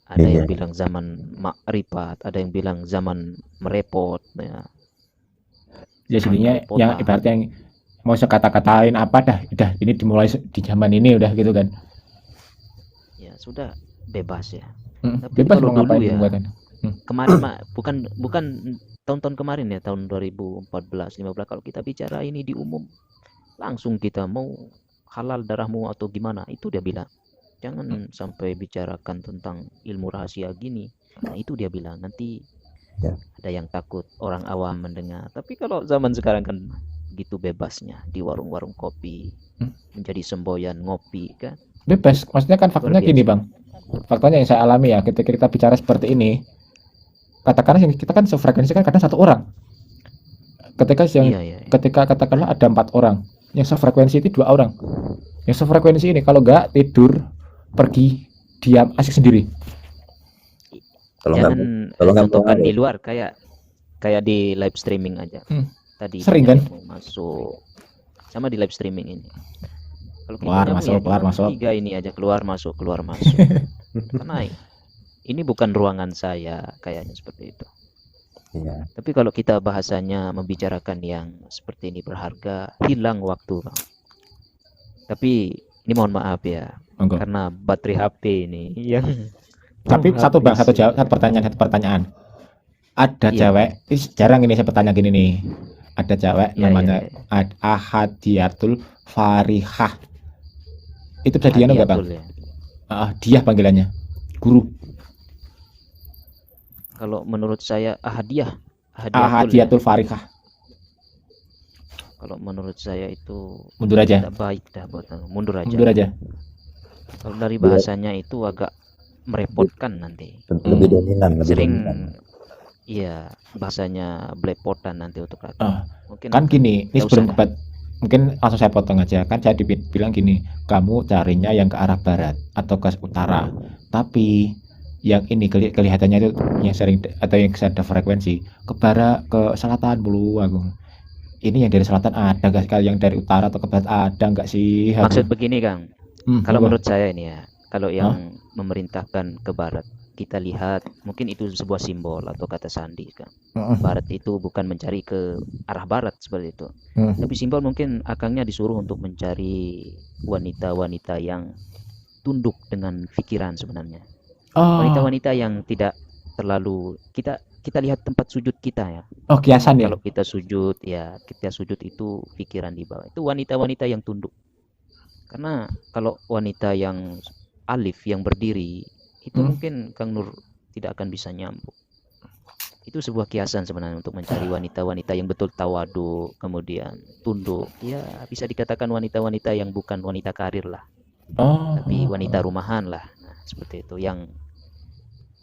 Ada yang bilang zaman makrifat, ada yang bilang zaman merepot ya. Ya sebenarnya yang ibaratnya yang mau saya kata-katain apa udah ini dimulai di zaman ini udah gitu kan. Ya sudah bebas ya. Tapi bebas mau ngapain ya. Kemarin bukan tahun-tahun kemarin ya, tahun 2014 15 kalau kita bicara ini di umum, langsung kita mau halal darahmu atau gimana, itu dia bilang. jangan sampai bicarakan tentang ilmu rahasia gini. Nah itu dia bilang nanti Ya. ada yang takut orang awam mendengar. Tapi kalau zaman sekarang kan gitu bebasnya di warung-warung kopi, menjadi semboyan ngopi kan. Bebas, maksudnya kan faktanya Luar biasa. gini bang, faktanya yang saya alami ya, ketika kita bicara seperti ini, katakanlah yang kita kan sefrekuensi kan kadang satu orang, ketika yang Iya, iya, iya. ketika katakanlah ada 4 orang, yang sefrekuensi itu 2 orang, yang sefrekuensi ini kalau nggak tidur, pergi, diam, asik sendiri. Kalau nggak Jangan kalau nggak contohkan mau di luar kayak di live streaming aja. Tadi Sering banyak kan? yang mau masuk sama di live streaming ini. Kalau Keluar, kamu masuk, keluar, cuma masuk. 3 ini aja keluar masuk karena ini bukan ruangan saya kayaknya seperti itu. Iya. Tapi kalau kita bahasanya membicarakan yang seperti ini berharga, hilang waktu Bang. Tapi ini mohon maaf ya, Monggo. karena baterai HP ini yang Tapi satu bang, habis. satu pertanyaan. Ada Iya. cewek, jarang ini saya bertanya gini nih. Ada cewek Iya, namanya iya, Ahadiatul Farihah. Itu udah dia nggak bang? Hadiatul ya. Dia panggilannya, guru. Kalau menurut saya Hadiatul ya. Ahadiatul Farihah. Kalau menurut saya itu Mundur aja, tidak baik dah buat mundur aja. mundur aja. Kalau dari bahasanya itu agak merepotkan nanti. Lebih dominan, lebih Sering dominan. iya bahasanya belepotan nanti untuk rakyat. Ah, Mungkin Kan gini, ini nggak sebelum usah dah. mungkin langsung saya potong aja. Kan saya bilang gini, kamu carinya yang ke arah barat atau ke utara. Tapi yang ini kelihatannya itu yang sering atau yang ada frekuensi ke barat, ke selatan dulu aku. Ini yang dari selatan ada nggak sekali, yang dari utara atau ke barat ada nggak sih? Maksud begini Kang, kalau apa? menurut saya ini ya, kalau yang memerintahkan ke barat, kita lihat mungkin itu sebuah simbol atau kata sandi kan. Barat itu bukan mencari ke arah barat seperti itu. Tapi simbol mungkin akangnya disuruh untuk mencari wanita-wanita yang tunduk dengan pikiran sebenarnya. Oh, Wanita-wanita yang tidak terlalu kita lihat tempat sujud kita ya. oh kiasan ya. Kalau kita sujud ya, kita sujud itu pikiran di bawah. Itu wanita-wanita yang tunduk. Karena kalau wanita yang alif yang berdiri itu mungkin Kang Nur tidak akan bisa nyambung. Itu sebuah kiasan sebenarnya untuk mencari wanita-wanita yang betul tawadu, kemudian tunduk. Ya, bisa dikatakan wanita-wanita yang bukan wanita karir lah, Oh, tapi wanita rumahan lah. Nah, seperti itu yang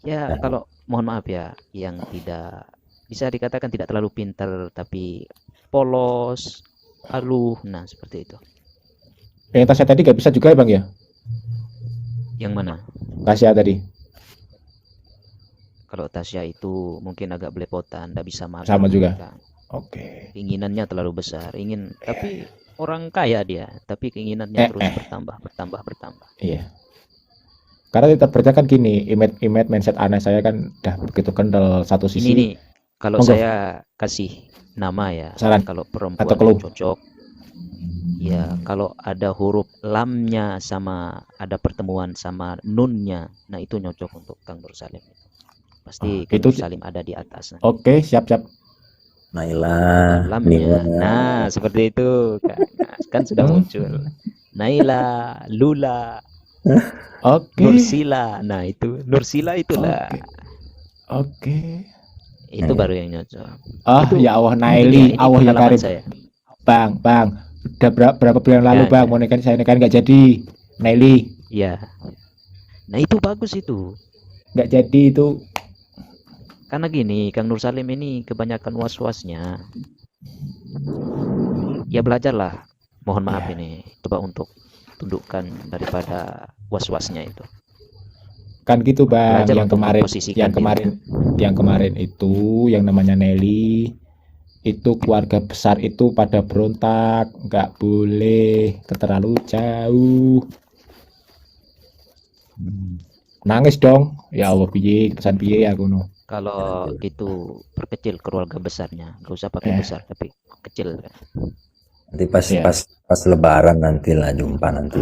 ya kalau mohon maaf ya, yang tidak bisa dikatakan tidak terlalu pintar tapi polos, haluh. Nah, seperti itu. yang tasnya tadi nggak bisa juga ya bang ya? Yang mana? Tasya tadi Kalau Tasya itu mungkin agak belepotan, tidak bisa makan. sama juga. Kang. Oke. Keinginannya terlalu besar, tapi orang kaya dia, tapi keinginannya terus bertambah. Iya. Karena kita berarti kan gini, image mindset anak saya kan udah begitu kental satu Ini sisi. nih, kalau Monggo. saya kasih nama ya, Saran kalau perempuan atau keluh. yang cocok, ya kalau ada huruf lamnya sama ada pertemuan sama nunnya, nah itu cocok untuk Kang Nur Salim. Pasti Kang itu Nur Salim ada di atas. Nah. Oke, siap. Naila, Lamnya, Nila. nah seperti itu kan sudah muncul. Naila, Lula, Oke. Nursila, nah itu Nursila itulah, Oke. itu baru yang nyocok. Itu Ya Allah, ini Naili, Allah ya pengalaman Karim. saya. Bang, udah berapa bulan lalu Ya, bang, ya. mau nikahin saya nikahin nggak jadi. Naili, Ya, nah itu bagus itu. nggak jadi itu. Karena gini, Kang Nur Salim ini kebanyakan was-wasnya. Ya belajarlah. Mohon maaf ini, coba untuk tundukkan daripada was-wasnya itu. Kan gitu bang, Belajar yang untuk kemarin, memposisikan yang kemarin itu, yang namanya Nelly, itu keluarga besar itu pada berontak, nggak boleh terlalu jauh. Nangis dong, ya Allah piye, pesan piye aku no. Kalau gitu perkecil keluarga besarnya, nggak usah pakai besar tapi kecil. Nanti pas Iya. pas lebaran nanti lah jumpa nanti.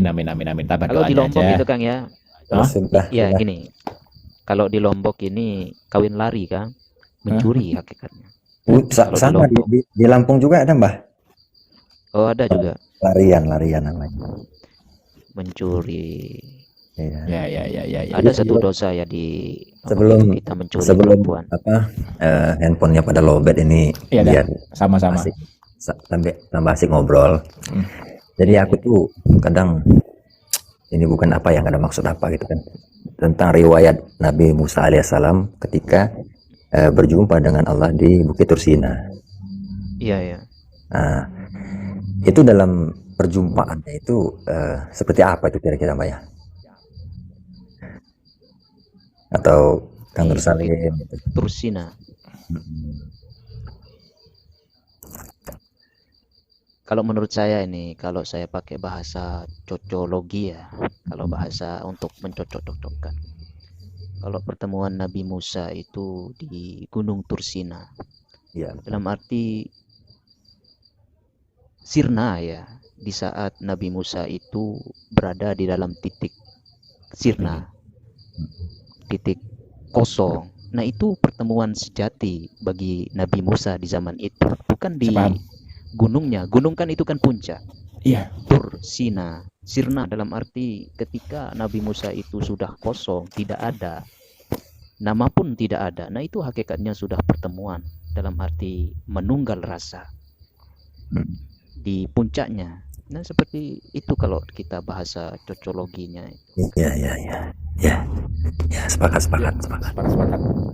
Amin, tambah Kalau di doanya Lombok aja. itu Kang ya, Terus sudah. ya gini. Kalau di Lombok ini kawin lari Kang, mencuri hakikatnya. Kalau di Sama Lombok. di Lampung juga ada Mbah. Oh ada juga. Larian namanya. mencuri. Iya. Ya. Ada satu dosa ya di Sebelum kita mencuri sebelum perempuan. handphonenya pada lowbat ini Iya dah. biar Sama-sama. asik tambah asik ngobrol. Jadi aku tuh kadang ini bukan apa yang ada maksud apa gitu kan, tentang riwayat Nabi Musa alaihissalam ketika berjumpa dengan Allah di Bukit Tursina. Iya. Nah, itu dalam perjumpaannya itu seperti apa itu kira-kira Mbak ya? Atau Kang Nur Salim gitu. Tursina. Kalau menurut saya ini, kalau saya pakai bahasa cocologi ya, kalau bahasa untuk mencocok-cocokkan. Kalau pertemuan Nabi Musa itu di Gunung Tursina, Iya. dalam arti sirna ya, di saat Nabi Musa itu berada di dalam titik sirna, titik kosong. Nah itu pertemuan sejati bagi Nabi Musa di zaman itu, bukan di Sepaham. gunungnya. Gunung kan itu kan puncak. Iya. Tursina, sirna dalam arti ketika Nabi Musa itu sudah kosong, tidak ada, nama pun tidak ada. Nah itu hakikatnya sudah pertemuan dalam arti menunggal rasa di puncaknya. Nah seperti itu kalau kita bahasa cocologinya. Ya, sepakat. Sepakat.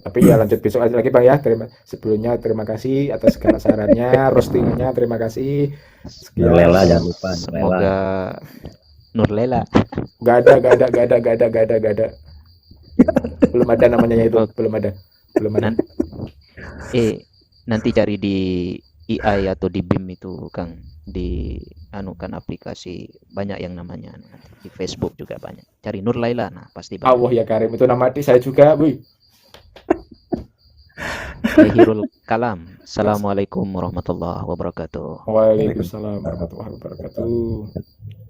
Tapi ya lanjut besok aja lagi Bang ya. Sebelumnya terima kasih atas segala sarannya, roastingnya terima kasih. Sekian. Nurlela jangan lupa. Semoga Nurlela. Gak ada. Belum ada namanya itu, belum ada. Nanti cari di AI atau di BIM itu Kang, di kan aplikasi banyak yang namanya, di Facebook juga banyak. Cari Nur Laila, nah pasti banyak. Allah ya Karim, itu nama adik saya juga, Buy. Zahirul Kalam. Assalamualaikum warahmatullahi wabarakatuh. Waalaikumsalam warahmatullahi wabarakatuh.